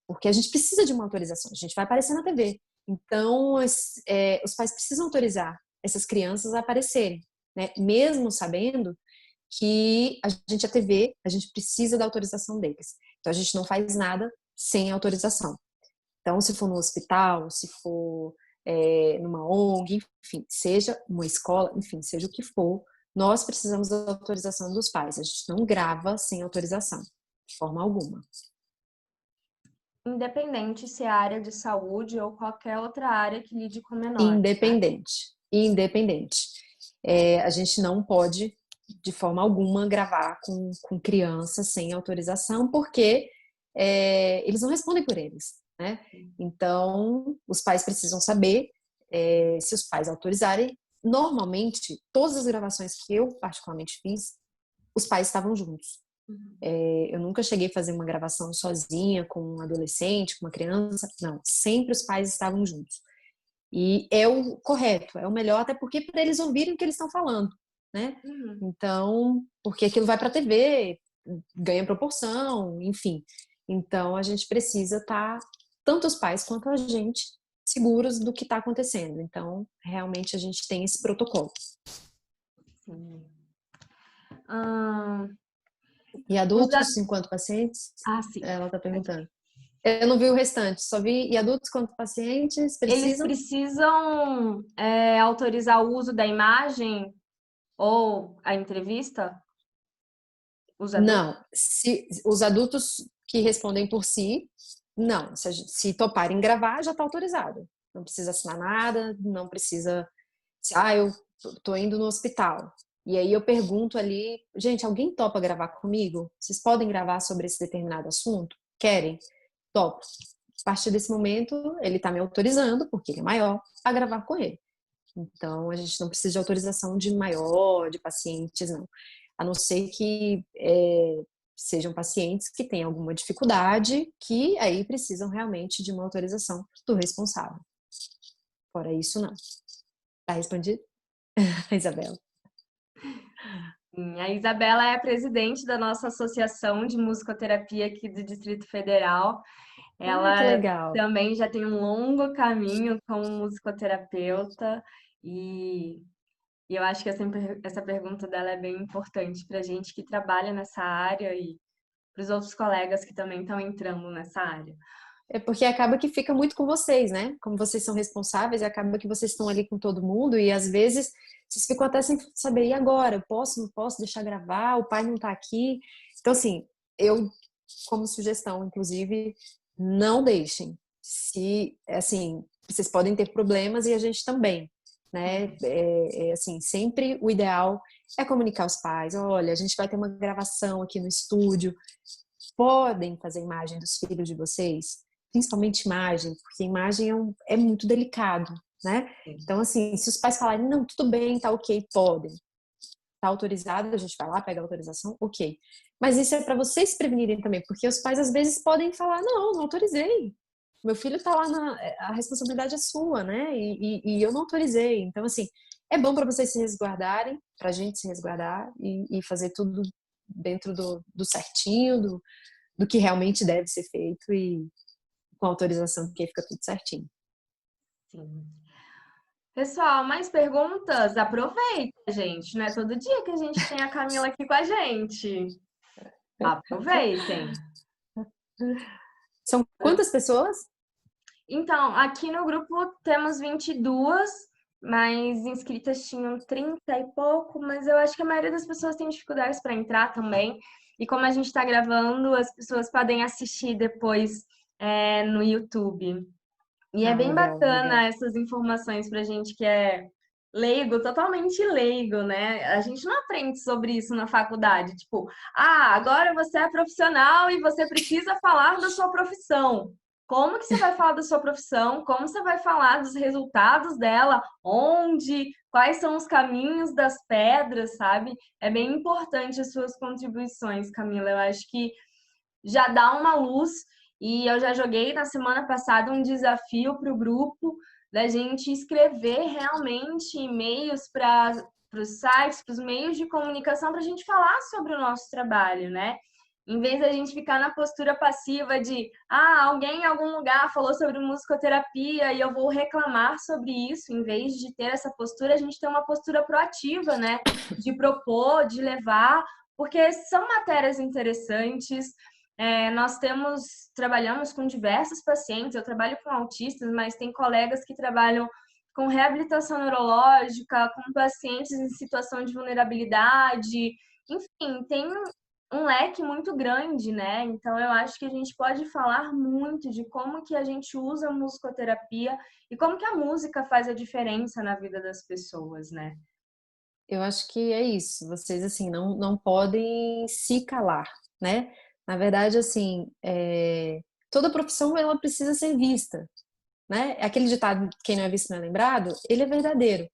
porque a gente precisa de uma autorização, a gente vai aparecer na TV. Então, os pais precisam autorizar essas crianças a aparecerem, né, mesmo sabendo que a gente é TV, a gente precisa da autorização deles. Então, a gente não faz nada sem autorização. Então, se for no hospital, se for numa ONG, enfim, seja uma escola, enfim, seja o que for, nós precisamos da autorização dos pais. A gente não grava sem autorização, de forma alguma. Independente se é área de saúde ou qualquer outra área que lide com menores. Independente. Né? Independente. A gente não pode, de forma alguma, gravar com criança sem autorização, porque eles não respondem por eles. Né? Então, os pais precisam saber se os pais autorizarem. Normalmente, todas as gravações que eu particularmente fiz, os pais estavam juntos. Eu nunca cheguei a fazer uma gravação sozinha com um adolescente, com uma criança. Não, sempre os pais estavam juntos. E é o correto, é o melhor, até porque para eles ouvirem o que eles estão falando. Né? Então, porque aquilo vai para a TV, ganha proporção, enfim. Então, a gente precisa estar, tanto os pais quanto a gente, seguros do que está acontecendo. Então, realmente, a gente tem esse protocolo. Sim. E adultos, enquanto pacientes? Sim. Ela está perguntando. Eu não vi o restante, só vi. E adultos, quanto pacientes, precisam? Eles precisam autorizar o uso da imagem ou a entrevista? Não. Se os adultos que respondem por si, não. Se toparem gravar, já está autorizado. Não precisa assinar nada, não precisa... eu tô indo no hospital. E aí eu pergunto ali, gente, alguém topa gravar comigo? Vocês podem gravar sobre esse determinado assunto? Querem? Topo. A partir desse momento, ele está me autorizando, porque ele é maior, a gravar com ele. Então, a gente não precisa de autorização de maior, de pacientes, não. A não ser que sejam pacientes que têm alguma dificuldade, que aí precisam realmente de uma autorização do responsável. Fora isso, não. Tá respondido? Isabela. A Isabela é a presidente da nossa associação de musicoterapia aqui do Distrito Federal. Ela também já tem um longo caminho como musicoterapeuta e eu acho que essa pergunta dela é bem importante para a gente que trabalha nessa área e para os outros colegas que também estão entrando nessa área. É porque acaba que fica muito com vocês, né? Como vocês são responsáveis, acaba que vocês estão ali com todo mundo e às vezes vocês ficam até sem saber, e agora? Eu posso, não posso deixar gravar? O pai não tá aqui? Então, assim, eu, como sugestão, inclusive, não deixem. Assim, vocês podem ter problemas e a gente também, né? Assim, sempre o ideal é comunicar aos pais. Olha, a gente vai ter uma gravação aqui no estúdio. podem fazer imagem dos filhos de vocês? Principalmente imagem, porque imagem é muito delicado, né? Então, assim, se os pais falarem, não, tudo bem, tá ok, podem. Tá autorizado, a gente vai lá, pega a autorização, ok. Mas isso é para vocês se prevenirem também, porque os pais às vezes podem falar, não autorizei. Meu filho tá lá, a responsabilidade é sua, né? E eu não autorizei. Então, assim, é bom para vocês se resguardarem, pra gente se resguardar e fazer tudo dentro do certinho, do que realmente deve ser feito e com autorização, porque aí fica tudo certinho. Sim. Pessoal, mais perguntas? Aproveita, gente. Não é todo dia que a gente tem a Camila aqui com a gente. Aproveitem. São quantas pessoas? Então, aqui no grupo temos 22, mas inscritas tinham 30 e pouco, mas eu acho que a maioria das pessoas tem dificuldades para entrar também. E como a gente está gravando, as pessoas podem assistir depois no YouTube. E é bem Legal, bacana legal. essas informações para a gente que é leigo, totalmente leigo, né? A gente não aprende sobre isso na faculdade. Tipo, agora você é profissional e você precisa falar da sua profissão. Como que você vai falar da sua profissão? Como você vai falar dos resultados dela? Onde? Quais são os caminhos das pedras, sabe? É bem importante as suas contribuições, Camila. Eu acho que já dá uma luz. E eu já joguei na semana passada um desafio para o grupo da gente escrever realmente e-mails para os sites, para os meios de comunicação, para a gente falar sobre o nosso trabalho, né? Em vez da gente ficar na postura passiva de alguém em algum lugar falou sobre musicoterapia e eu vou reclamar sobre isso, em vez de ter essa postura, a gente tem uma postura proativa, né? De propor, de levar, porque são matérias interessantes. Nós trabalhamos com diversos pacientes, eu trabalho com autistas, mas tem colegas que trabalham com reabilitação neurológica, com pacientes em situação de vulnerabilidade, enfim, tem um leque muito grande, né? Então eu acho que a gente pode falar muito de como que a gente usa a musicoterapia e como que a música faz a diferença na vida das pessoas, né? Eu acho que é isso. Vocês, assim, não podem se calar, né? Na verdade, assim, toda profissão, ela precisa ser vista, né? Aquele ditado, quem não é visto não é lembrado, ele é verdadeiro.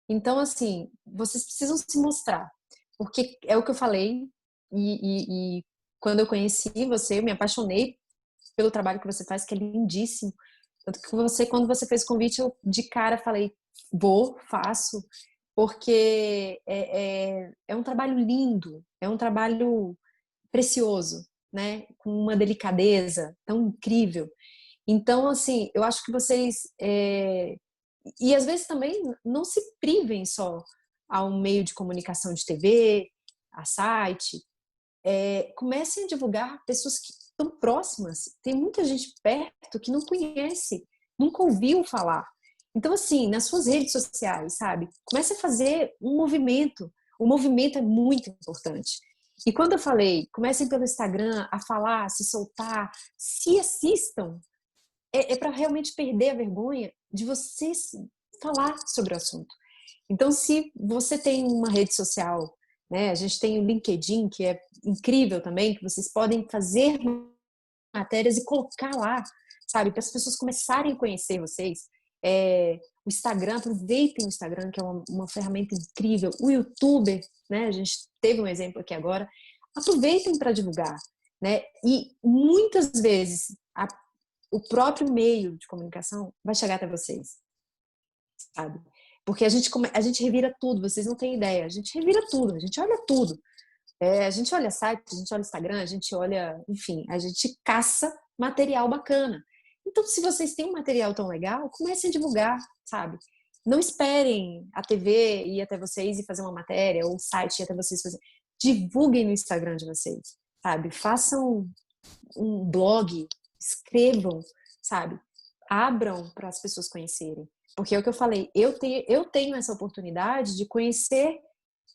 Então, assim, vocês precisam se mostrar. Porque é o que eu falei, e quando eu conheci você, eu me apaixonei pelo trabalho que você faz, que é lindíssimo. Tanto que quando você fez o convite, eu de cara falei, faço, porque é um trabalho lindo, é um trabalho precioso, né? Com uma delicadeza tão incrível. Então, assim, eu acho que vocês e às vezes também não se privem só a um meio de comunicação de TV, a site. Comecem a divulgar pessoas que estão próximas. Tem muita gente perto que não conhece, nunca ouviu falar. Então, assim, nas suas redes sociais, sabe? Comece a fazer um movimento. O movimento é muito importante. E quando eu falei, comecem pelo Instagram a falar, a se soltar, se assistam, para realmente perder a vergonha de vocês falar sobre o assunto. Então, se você tem uma rede social, né, a gente tem o LinkedIn, que é incrível também, que vocês podem fazer matérias e colocar lá, sabe, para as pessoas começarem a conhecer vocês. O Instagram, aproveitem o Instagram, que é uma ferramenta incrível. O YouTube, né, a gente teve um exemplo aqui agora. Aproveitem para divulgar, né? E muitas vezes o próprio meio de comunicação vai chegar até vocês, sabe? Porque a gente revira tudo, vocês não têm ideia. A gente revira tudo, a gente olha tudo. A gente olha site, a gente olha Instagram, a gente olha, enfim, a gente caça material bacana. Então, se vocês têm um material tão legal, comecem a divulgar, sabe? Não esperem a TV ir até vocês e fazer uma matéria, ou o site ir até vocês fazer. Divulguem no Instagram de vocês, sabe? Façam um blog, escrevam, sabe? Abram para as pessoas conhecerem. Porque é o que eu falei, eu tenho essa oportunidade de conhecer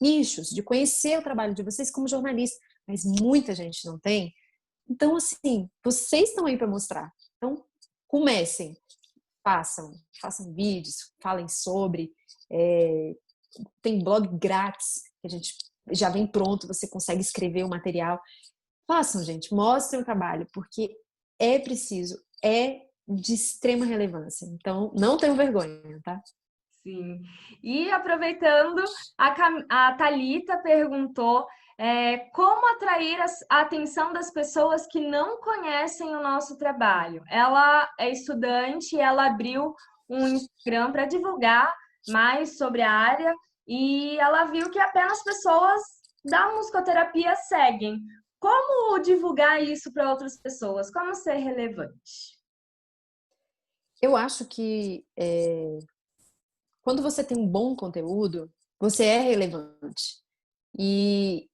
nichos, de conhecer o trabalho de vocês como jornalista, mas muita gente não tem. Então, assim, vocês estão aí para mostrar. Então, comecem, façam vídeos, falem sobre. Tem blog grátis, que a gente já vem pronto, você consegue escrever o material. Façam, gente, mostrem o trabalho, porque é preciso, é de extrema relevância. Então, não tenham vergonha, tá? Sim. E aproveitando, a Thalita perguntou como atrair a atenção das pessoas que não conhecem o nosso trabalho. Ela é estudante e ela abriu um Instagram para divulgar mais sobre a área e ela viu que apenas pessoas da musicoterapia seguem. Como divulgar isso para outras pessoas? Como ser relevante? Eu acho que quando você tem um bom conteúdo, você é relevante. E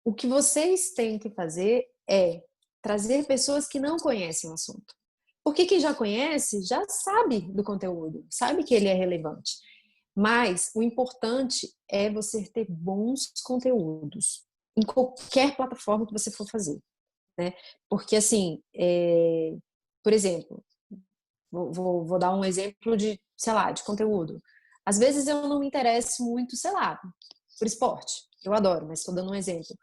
o que vocês têm que fazer é trazer pessoas que não conhecem o assunto. Porque quem já conhece já sabe do conteúdo, sabe que ele é relevante. Mas o importante é você ter bons conteúdos em qualquer plataforma que você for fazer, né? Porque assim, por exemplo, vou dar um exemplo de, sei lá, de conteúdo. Às vezes eu não me interesso muito, sei lá, por esporte. Eu adoro, mas estou dando um exemplo.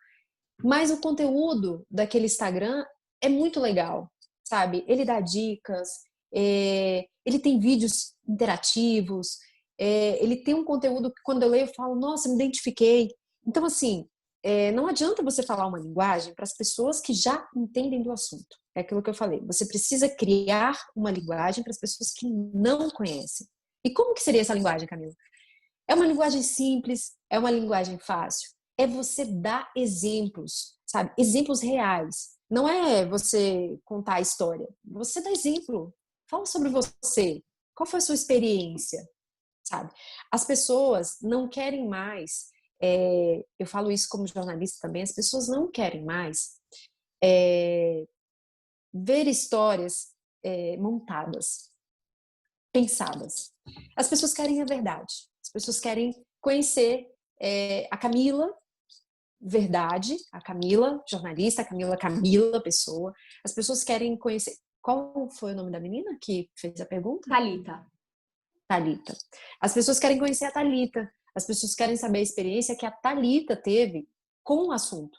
Mas o conteúdo daquele Instagram é muito legal, sabe? Ele dá dicas, ele tem vídeos interativos, ele tem um conteúdo que quando eu leio eu falo, nossa, me identifiquei. Então, assim, não adianta você falar uma linguagem para as pessoas que já entendem do assunto. É aquilo que eu falei. Você precisa criar uma linguagem para as pessoas que não conhecem. E como que seria essa linguagem, Camila? É uma linguagem simples, é uma linguagem fácil. É você dar exemplos, sabe? Exemplos reais. Não é você contar a história. Você dá exemplo. Fala sobre você. Qual foi a sua experiência, sabe? As pessoas não querem mais, eu falo isso como jornalista também, as pessoas não querem mais ver histórias montadas, pensadas. As pessoas querem a verdade. As pessoas querem conhecer a Camila, verdade, a Camila, jornalista, a Camila, pessoa. As pessoas querem conhecer. Qual foi o nome da menina que fez a pergunta? Thalita. Thalita. As pessoas querem conhecer a Thalita. As pessoas querem saber a experiência que a Thalita teve com o assunto.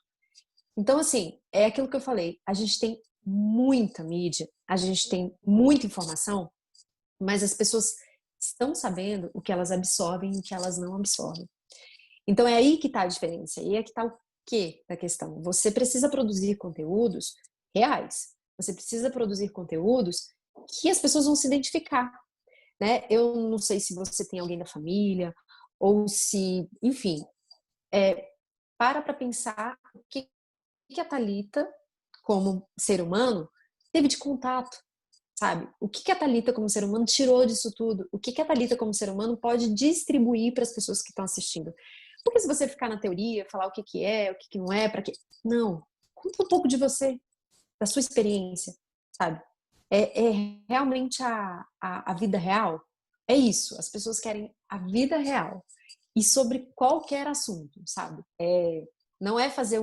Então, assim, é aquilo que eu falei. A gente tem muita mídia, a gente tem muita informação, mas as pessoas estão sabendo o que elas absorvem e o que elas não absorvem. Então, é aí que está a diferença. E é que está o quê da questão? Você precisa produzir conteúdos reais. Você precisa produzir conteúdos que as pessoas vão se identificar, né? Eu não sei se você tem alguém da família ou se, enfim, para pensar o que a Thalita, como ser humano, teve de contato, sabe? O que a Thalita, como ser humano, tirou disso tudo? O que a Thalita, como ser humano, pode distribuir para as pessoas que estão assistindo? Porque se você ficar na teoria, falar o que é, o que não é, para quê? Não. Conta um pouco de você, da sua experiência, sabe? É realmente a vida real. É isso. As pessoas querem a vida real. E sobre qualquer assunto, sabe? Não é fazer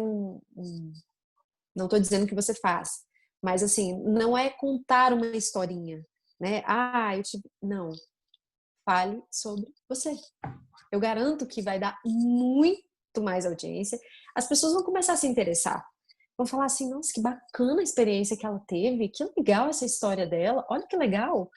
não estou dizendo que você faz, mas assim, não é contar uma historinha, né? Não. Fale sobre você. Eu garanto que vai dar muito mais audiência. As pessoas vão começar a se interessar. Vão falar assim, nossa, que bacana a experiência que ela teve, que legal essa história dela, olha que legal.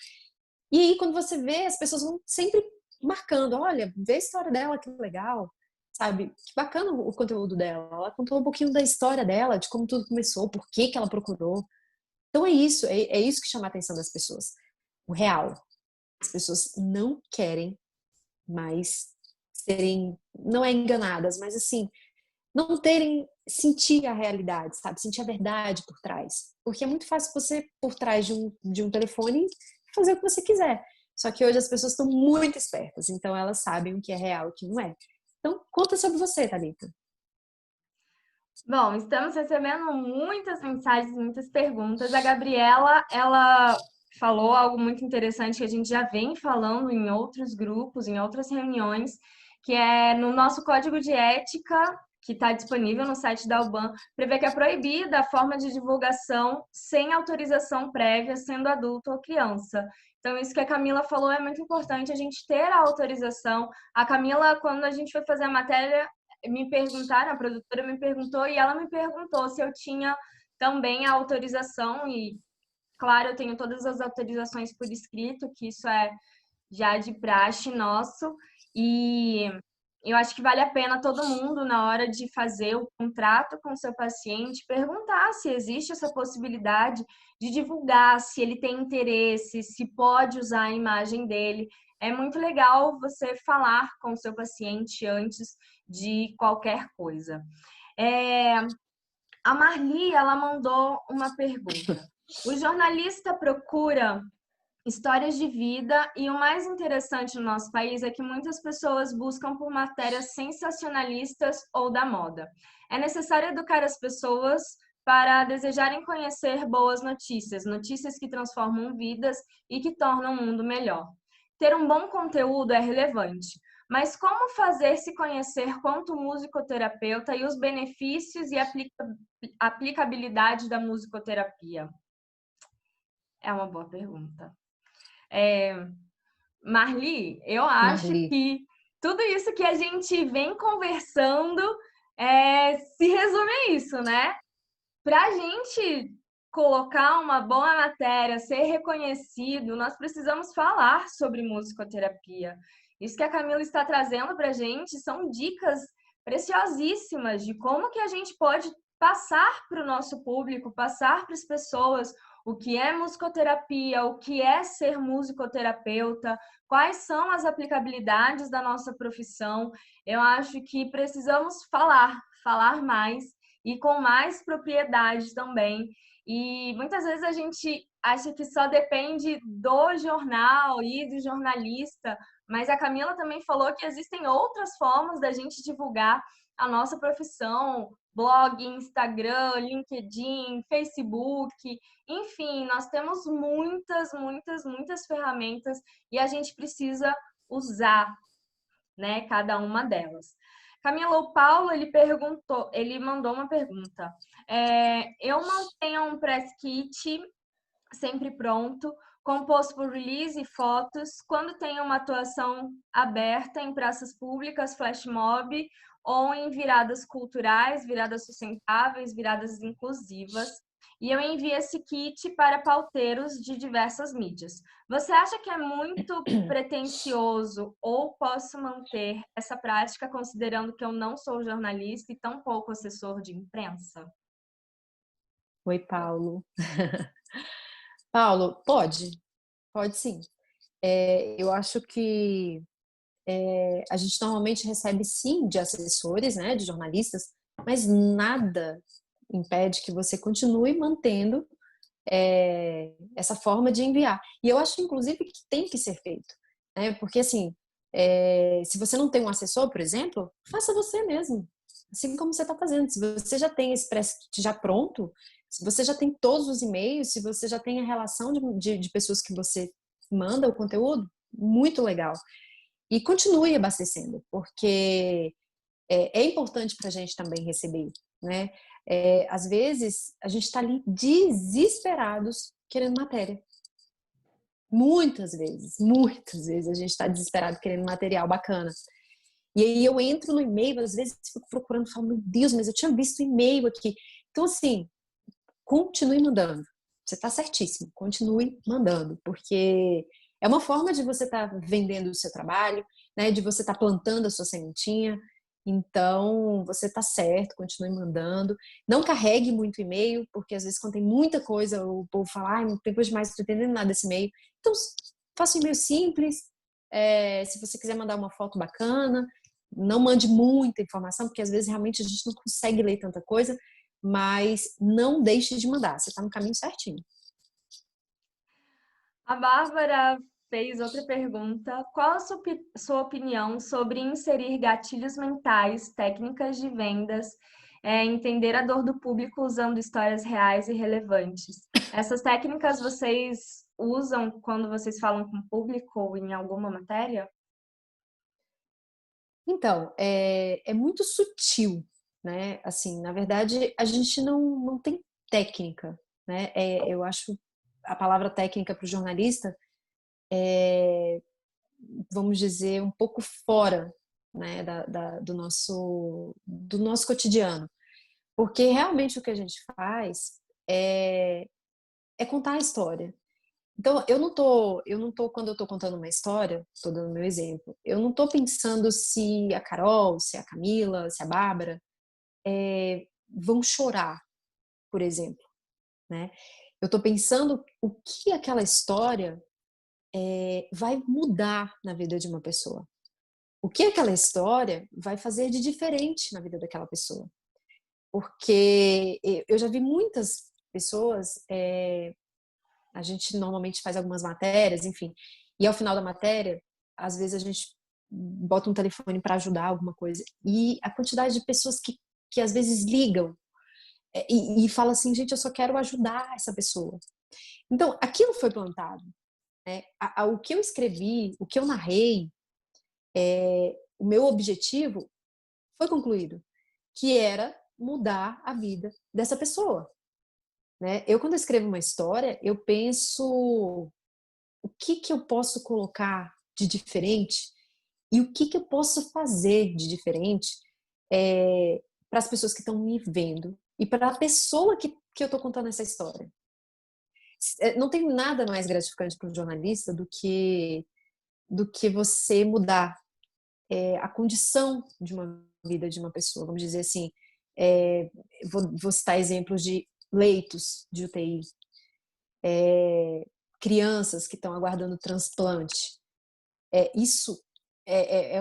E aí, quando você vê, as pessoas vão sempre marcando, olha, vê a história dela, que legal, sabe? Que bacana o conteúdo dela. Ela contou um pouquinho da história dela, de como tudo começou, por que ela procurou. Então é isso que chama a atenção das pessoas. O real. As pessoas não querem mais serem, não é enganadas, mas assim, não sentir a realidade, sabe? Sentir a verdade por trás. Porque é muito fácil você, por trás de um telefone, fazer o que você quiser. Só que hoje as pessoas estão muito espertas, então elas sabem o que é real e o que não é. Então, conta sobre você, Thalita. Bom, estamos recebendo muitas mensagens, muitas perguntas. A Gabriela, ela falou algo muito interessante que a gente já vem falando em outros grupos, em outras reuniões, que é no nosso código de ética, que está disponível no site da UBAN, prevê que é proibida a forma de divulgação sem autorização prévia, sendo adulto ou criança. Então, isso que a Camila falou é muito importante, a gente ter a autorização. A Camila, quando a gente foi fazer a matéria, me perguntaram, a produtora me perguntou e ela me perguntou se eu tinha também a autorização e, claro, eu tenho todas as autorizações por escrito, que isso é já de praxe nosso, e eu acho que vale a pena todo mundo, na hora de fazer o contrato com o seu paciente, perguntar se existe essa possibilidade de divulgar, se ele tem interesse, se pode usar a imagem dele. É muito legal você falar com o seu paciente antes de qualquer coisa. A Marli, ela mandou uma pergunta. O jornalista procura histórias de vida e o mais interessante no nosso país é que muitas pessoas buscam por matérias sensacionalistas ou da moda. É necessário educar as pessoas para desejarem conhecer boas notícias, notícias que transformam vidas e que tornam o mundo melhor. Ter um bom conteúdo é relevante, mas como fazer-se conhecer quanto musicoterapeuta e os benefícios e aplicabilidade da musicoterapia? É uma boa pergunta. Marli, eu acho que tudo isso que a gente vem conversando se resume a isso, né? Para a gente colocar uma boa matéria, ser reconhecido, nós precisamos falar sobre musicoterapia. Isso que a Camila está trazendo para a gente são dicas preciosíssimas de como que a gente pode passar para o nosso público, passar para as pessoas o que é musicoterapia, o que é ser musicoterapeuta, quais são as aplicabilidades da nossa profissão. Eu acho que precisamos falar mais e com mais propriedade também. E muitas vezes a gente acha que só depende do jornal e do jornalista, mas a Camila também falou que existem outras formas da gente divulgar a nossa profissão, blog, Instagram, LinkedIn, Facebook, enfim, nós temos muitas ferramentas e a gente precisa usar, né, cada uma delas. Camila, o Paulo, ele mandou uma pergunta. Eu mantenho um press kit sempre pronto, composto por release e fotos, quando tem uma atuação aberta em praças públicas, flash mob, ou em viradas culturais, viradas sustentáveis, viradas inclusivas. E eu envio esse kit para pauteiros de diversas mídias. Você acha que é muito pretensioso ou posso manter essa prática considerando que eu não sou jornalista e tampouco assessor de imprensa? Oi, Paulo. Paulo, pode sim. Eu acho que a gente normalmente recebe sim de assessores, né, de jornalistas, mas nada impede que você continue mantendo essa forma de enviar. E eu acho, inclusive, que tem que ser feito, né? Porque, assim, se você não tem um assessor, por exemplo, faça você mesmo, assim como você está fazendo. Se você já tem esse press kit já pronto, se você já tem todos os e-mails, se você já tem a relação de pessoas que você manda o conteúdo, muito legal. E continue abastecendo, porque é importante para a gente também receber, né? Às vezes, a gente está ali desesperados querendo matéria. Muitas vezes a gente está desesperado querendo material bacana. E aí eu entro no e-mail, às vezes fico procurando, falo, meu Deus, mas eu tinha visto o e-mail aqui. Então, assim, continue mandando. Você está certíssimo, continue mandando, porque é uma forma de você estar vendendo o seu trabalho, né? De você estar plantando a sua sementinha. Então, você está certo, continue mandando. Não carregue muito e-mail, porque às vezes quando tem muita coisa, o povo fala, não tem coisa demais, não estou entendendo nada desse e-mail. Então, faça um e-mail simples. Se você quiser mandar uma foto bacana, não mande muita informação, porque às vezes realmente a gente não consegue ler tanta coisa, mas não deixe de mandar, você está no caminho certinho. A Bárbara fez outra pergunta. Qual a sua opinião sobre inserir gatilhos mentais, técnicas de vendas, entender a dor do público usando histórias reais e relevantes? Essas técnicas vocês usam quando vocês falam com o público ou em alguma matéria? Então, é muito sutil, né? Assim, na verdade, a gente não tem técnica, né? Eu acho a palavra técnica para o jornalista vamos dizer, um pouco fora né, do nosso cotidiano. Porque realmente o que a gente faz é contar a história. Então, eu não tô, quando eu tô contando uma história, tô dando meu exemplo, eu não tô pensando se a Carol, se a Camila, se a Bárbara vão chorar, por exemplo, né? Eu tô pensando o que aquela história vai mudar na vida de uma pessoa. O que aquela história vai fazer de diferente na vida daquela pessoa. Porque eu já vi muitas pessoas, a gente normalmente faz algumas matérias, enfim, e ao final da matéria, às vezes a gente bota um telefone para ajudar alguma coisa, e a quantidade de pessoas que às vezes ligam e fala assim, gente, eu só quero ajudar essa pessoa. Então, aquilo foi plantado, né? O que eu escrevi, o que eu narrei, o meu objetivo foi concluído, que era mudar a vida dessa pessoa, né? Eu, quando eu escrevo uma história, eu penso o que eu posso colocar de diferente e o que eu posso fazer de diferente para as pessoas que estão me vendo e para a pessoa que eu estou contando essa história. Não tem nada mais gratificante para um jornalista do que você mudar a condição de uma vida de uma pessoa. Vamos dizer assim, vou citar exemplos de leitos de UTI, crianças que estão aguardando transplante. Isso é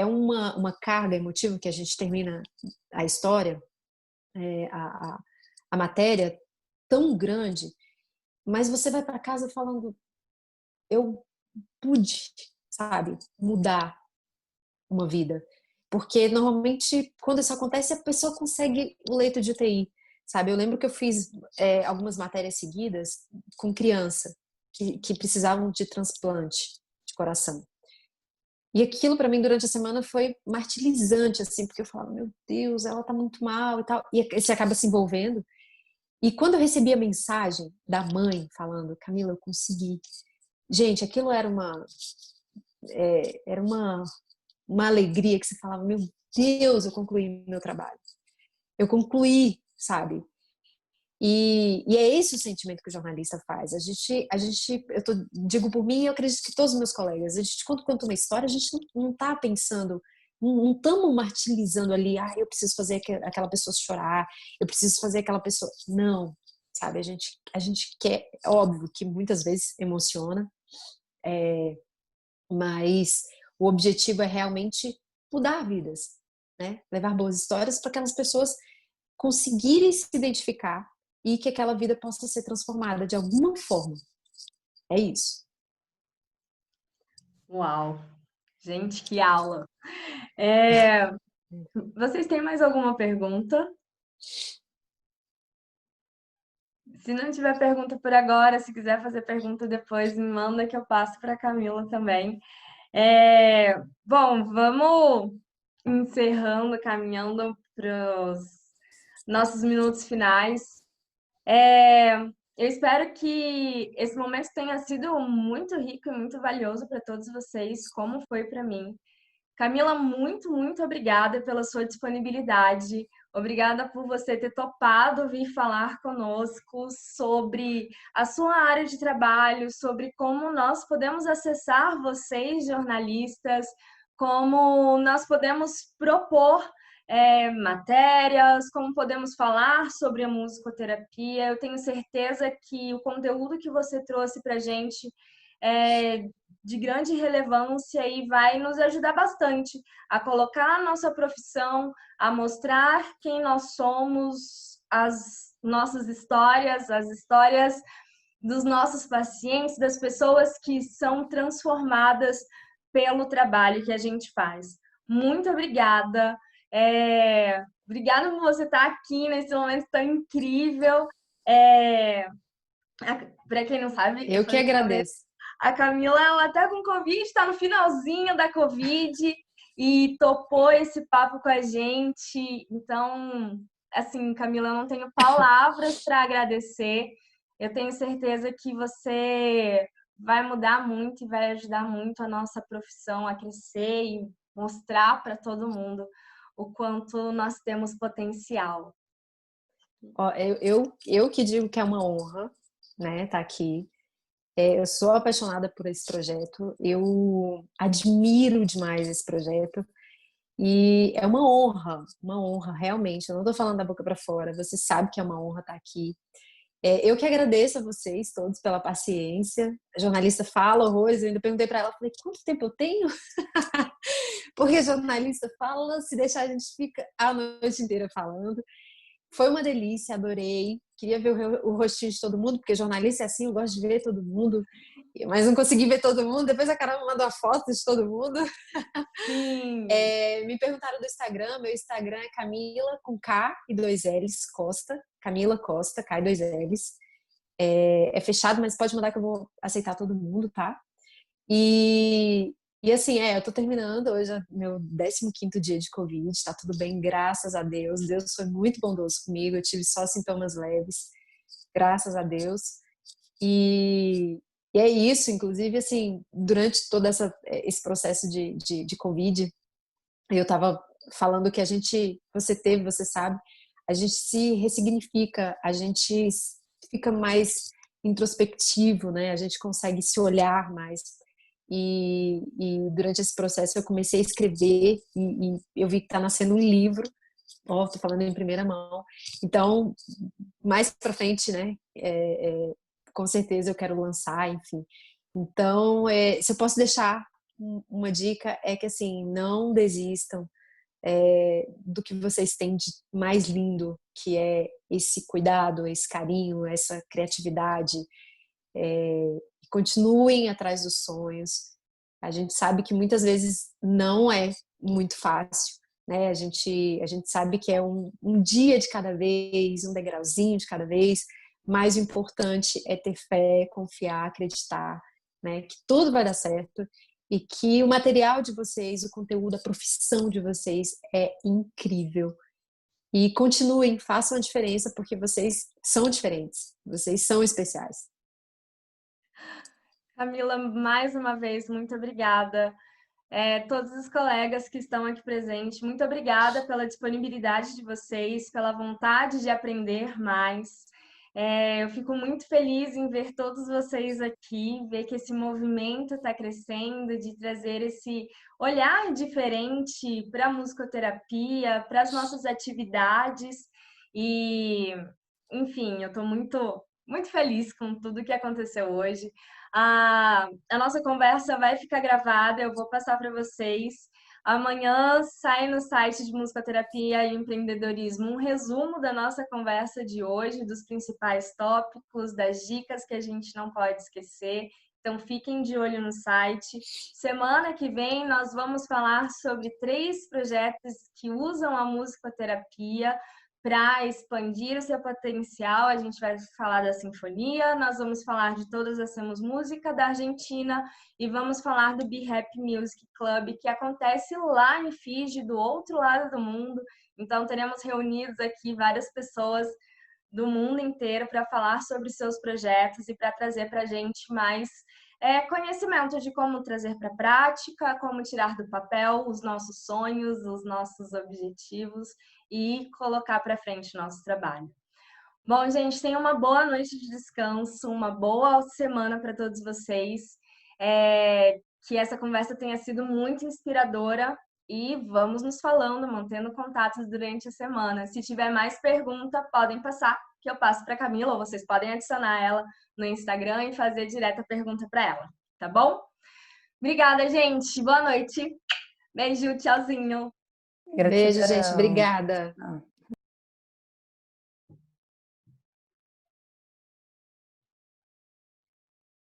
uma carga emotiva que a gente termina a história, a matéria tão grande, mas você vai para casa falando, eu pude, sabe, mudar uma vida. Porque normalmente, quando isso acontece, a pessoa consegue o leito de UTI, sabe? Eu lembro que eu fiz algumas matérias seguidas com criança que precisavam de transplante de coração. E aquilo para mim durante a semana foi martirizante, assim, porque eu falava, meu Deus, ela tá muito mal e tal. E você acaba se envolvendo. E quando eu recebi a mensagem da mãe falando, Camila, eu consegui. Gente, aquilo era uma alegria que você falava, meu Deus, eu concluí meu trabalho. Eu concluí, sabe? E é esse o sentimento que o jornalista faz. Digo por mim e eu acredito que todos os meus colegas, a gente, quando conta uma história, a gente não tá pensando, não estamos martirizando ali, eu preciso fazer aquela pessoa chorar, eu preciso fazer aquela pessoa. Não, sabe? A gente quer, óbvio que muitas vezes emociona, mas o objetivo é realmente mudar vidas, né? Levar boas histórias para aquelas pessoas conseguirem se identificar e que aquela vida possa ser transformada de alguma forma. É isso. Uau! Gente, que aula! Vocês têm mais alguma pergunta? Se não tiver pergunta por agora, se quiser fazer pergunta depois, me manda que eu passo para a Camila também. Bom, vamos encerrando, caminhando para os nossos minutos finais. Eu espero que esse momento tenha sido muito rico e muito valioso para todos vocês, como foi para mim. Camila, muito, muito obrigada pela sua disponibilidade. Obrigada por você ter topado vir falar conosco sobre a sua área de trabalho, sobre como nós podemos acessar vocês, jornalistas, como nós podemos propor matérias, como podemos falar sobre a musicoterapia. Eu tenho certeza que o conteúdo que você trouxe para a gente é de grande relevância e vai nos ajudar bastante a colocar a nossa profissão, a mostrar quem nós somos, as nossas histórias, as histórias dos nossos pacientes, das pessoas que são transformadas pelo trabalho que a gente faz. Muito obrigada. Obrigada por você estar aqui nesse momento tão incrível. Para quem não sabe, Eu que agradeço. a Camila, ela está com Covid, está no finalzinho da Covid e topou esse papo com a gente. Então, assim, Camila, eu não tenho palavras para agradecer. Eu tenho certeza que você vai mudar muito e vai ajudar muito a nossa profissão a crescer e mostrar para todo mundo o quanto nós temos potencial. Ó, eu que digo que é uma honra, né, estar aqui. Eu sou apaixonada por esse projeto, eu admiro demais esse projeto e é uma honra, realmente. Eu não estou falando da boca para fora, você sabe que é uma honra estar aqui. Eu que agradeço a vocês todos pela paciência. A jornalista fala horrores, eu ainda perguntei para ela, falei, quanto tempo eu tenho? Porque a jornalista fala, se deixar a gente fica a noite inteira falando. Foi uma delícia, adorei. Queria ver o rostinho de todo mundo, porque jornalista é assim, eu gosto de ver todo mundo. Mas não consegui ver todo mundo. Depois a Carol me mandou a foto de todo mundo. Sim. Me perguntaram do Instagram. Meu Instagram é Camila, com K e 2 L's, Costa. Camila Costa, K e 2 L's. É fechado, mas pode mandar que eu vou aceitar todo mundo, tá? E assim, eu tô terminando hoje meu 15º dia de Covid, tá tudo bem, graças a Deus. Deus foi muito bondoso comigo, eu tive só sintomas leves, graças a Deus. E é isso, inclusive, assim, durante todo esse processo de Covid, eu tava falando que você sabe, a gente se ressignifica, a gente fica mais introspectivo, né? A gente consegue se olhar mais. E durante esse processo eu comecei a escrever e eu vi que está nascendo um livro. Ó, tô falando em primeira mão. Então, mais para frente, né? Com certeza eu quero lançar, enfim. Então, se eu posso deixar uma dica é que assim, não desistam do que vocês têm de mais lindo, que é esse cuidado, esse carinho, essa criatividade. Continuem atrás dos sonhos. A gente sabe que muitas vezes não é muito fácil, né? A gente sabe que é um dia de cada vez, um degrauzinho de cada vez, mas o importante é ter fé, confiar, acreditar, né? Que tudo vai dar certo e que o material de vocês, o conteúdo, a profissão de vocês é incrível. E continuem, façam a diferença, porque vocês são diferentes, vocês são especiais. Camila, mais uma vez, muito obrigada. Todos os colegas que estão aqui presentes, muito obrigada pela disponibilidade de vocês, pela vontade de aprender mais. Eu fico muito feliz em ver todos vocês aqui, ver que esse movimento está crescendo, de trazer esse olhar diferente para a musicoterapia, para as nossas atividades. E, enfim, eu estou muito, muito feliz com tudo que aconteceu hoje. A nossa conversa vai ficar gravada, eu vou passar para vocês. Amanhã sai no site de Musicoterapia e Empreendedorismo um resumo da nossa conversa de hoje, dos principais tópicos, das dicas que a gente não pode esquecer. Então, fiquem de olho no site. Semana que vem, nós vamos falar sobre 3 projetos que usam a musicoterapia para expandir o seu potencial. A gente vai falar da Sinfonia, nós vamos falar de Todas Hacemos Música da Argentina e vamos falar do Be Happy Music Club, que acontece lá em Fiji, do outro lado do mundo. Então, teremos reunidos aqui várias pessoas do mundo inteiro para falar sobre seus projetos e para trazer para a gente mais conhecimento de como trazer para a prática, como tirar do papel os nossos sonhos, os nossos objetivos e colocar para frente o nosso trabalho. Bom, gente, tenham uma boa noite de descanso, uma boa semana para todos vocês, que essa conversa tenha sido muito inspiradora e vamos nos falando, mantendo contatos durante a semana. Se tiver mais pergunta, podem passar, que eu passo para a Camila, ou vocês podem adicionar ela no Instagram e fazer direto a pergunta para ela, tá bom? Obrigada, gente. Boa noite. Beijo, tchauzinho. Beijo, gente. Obrigada.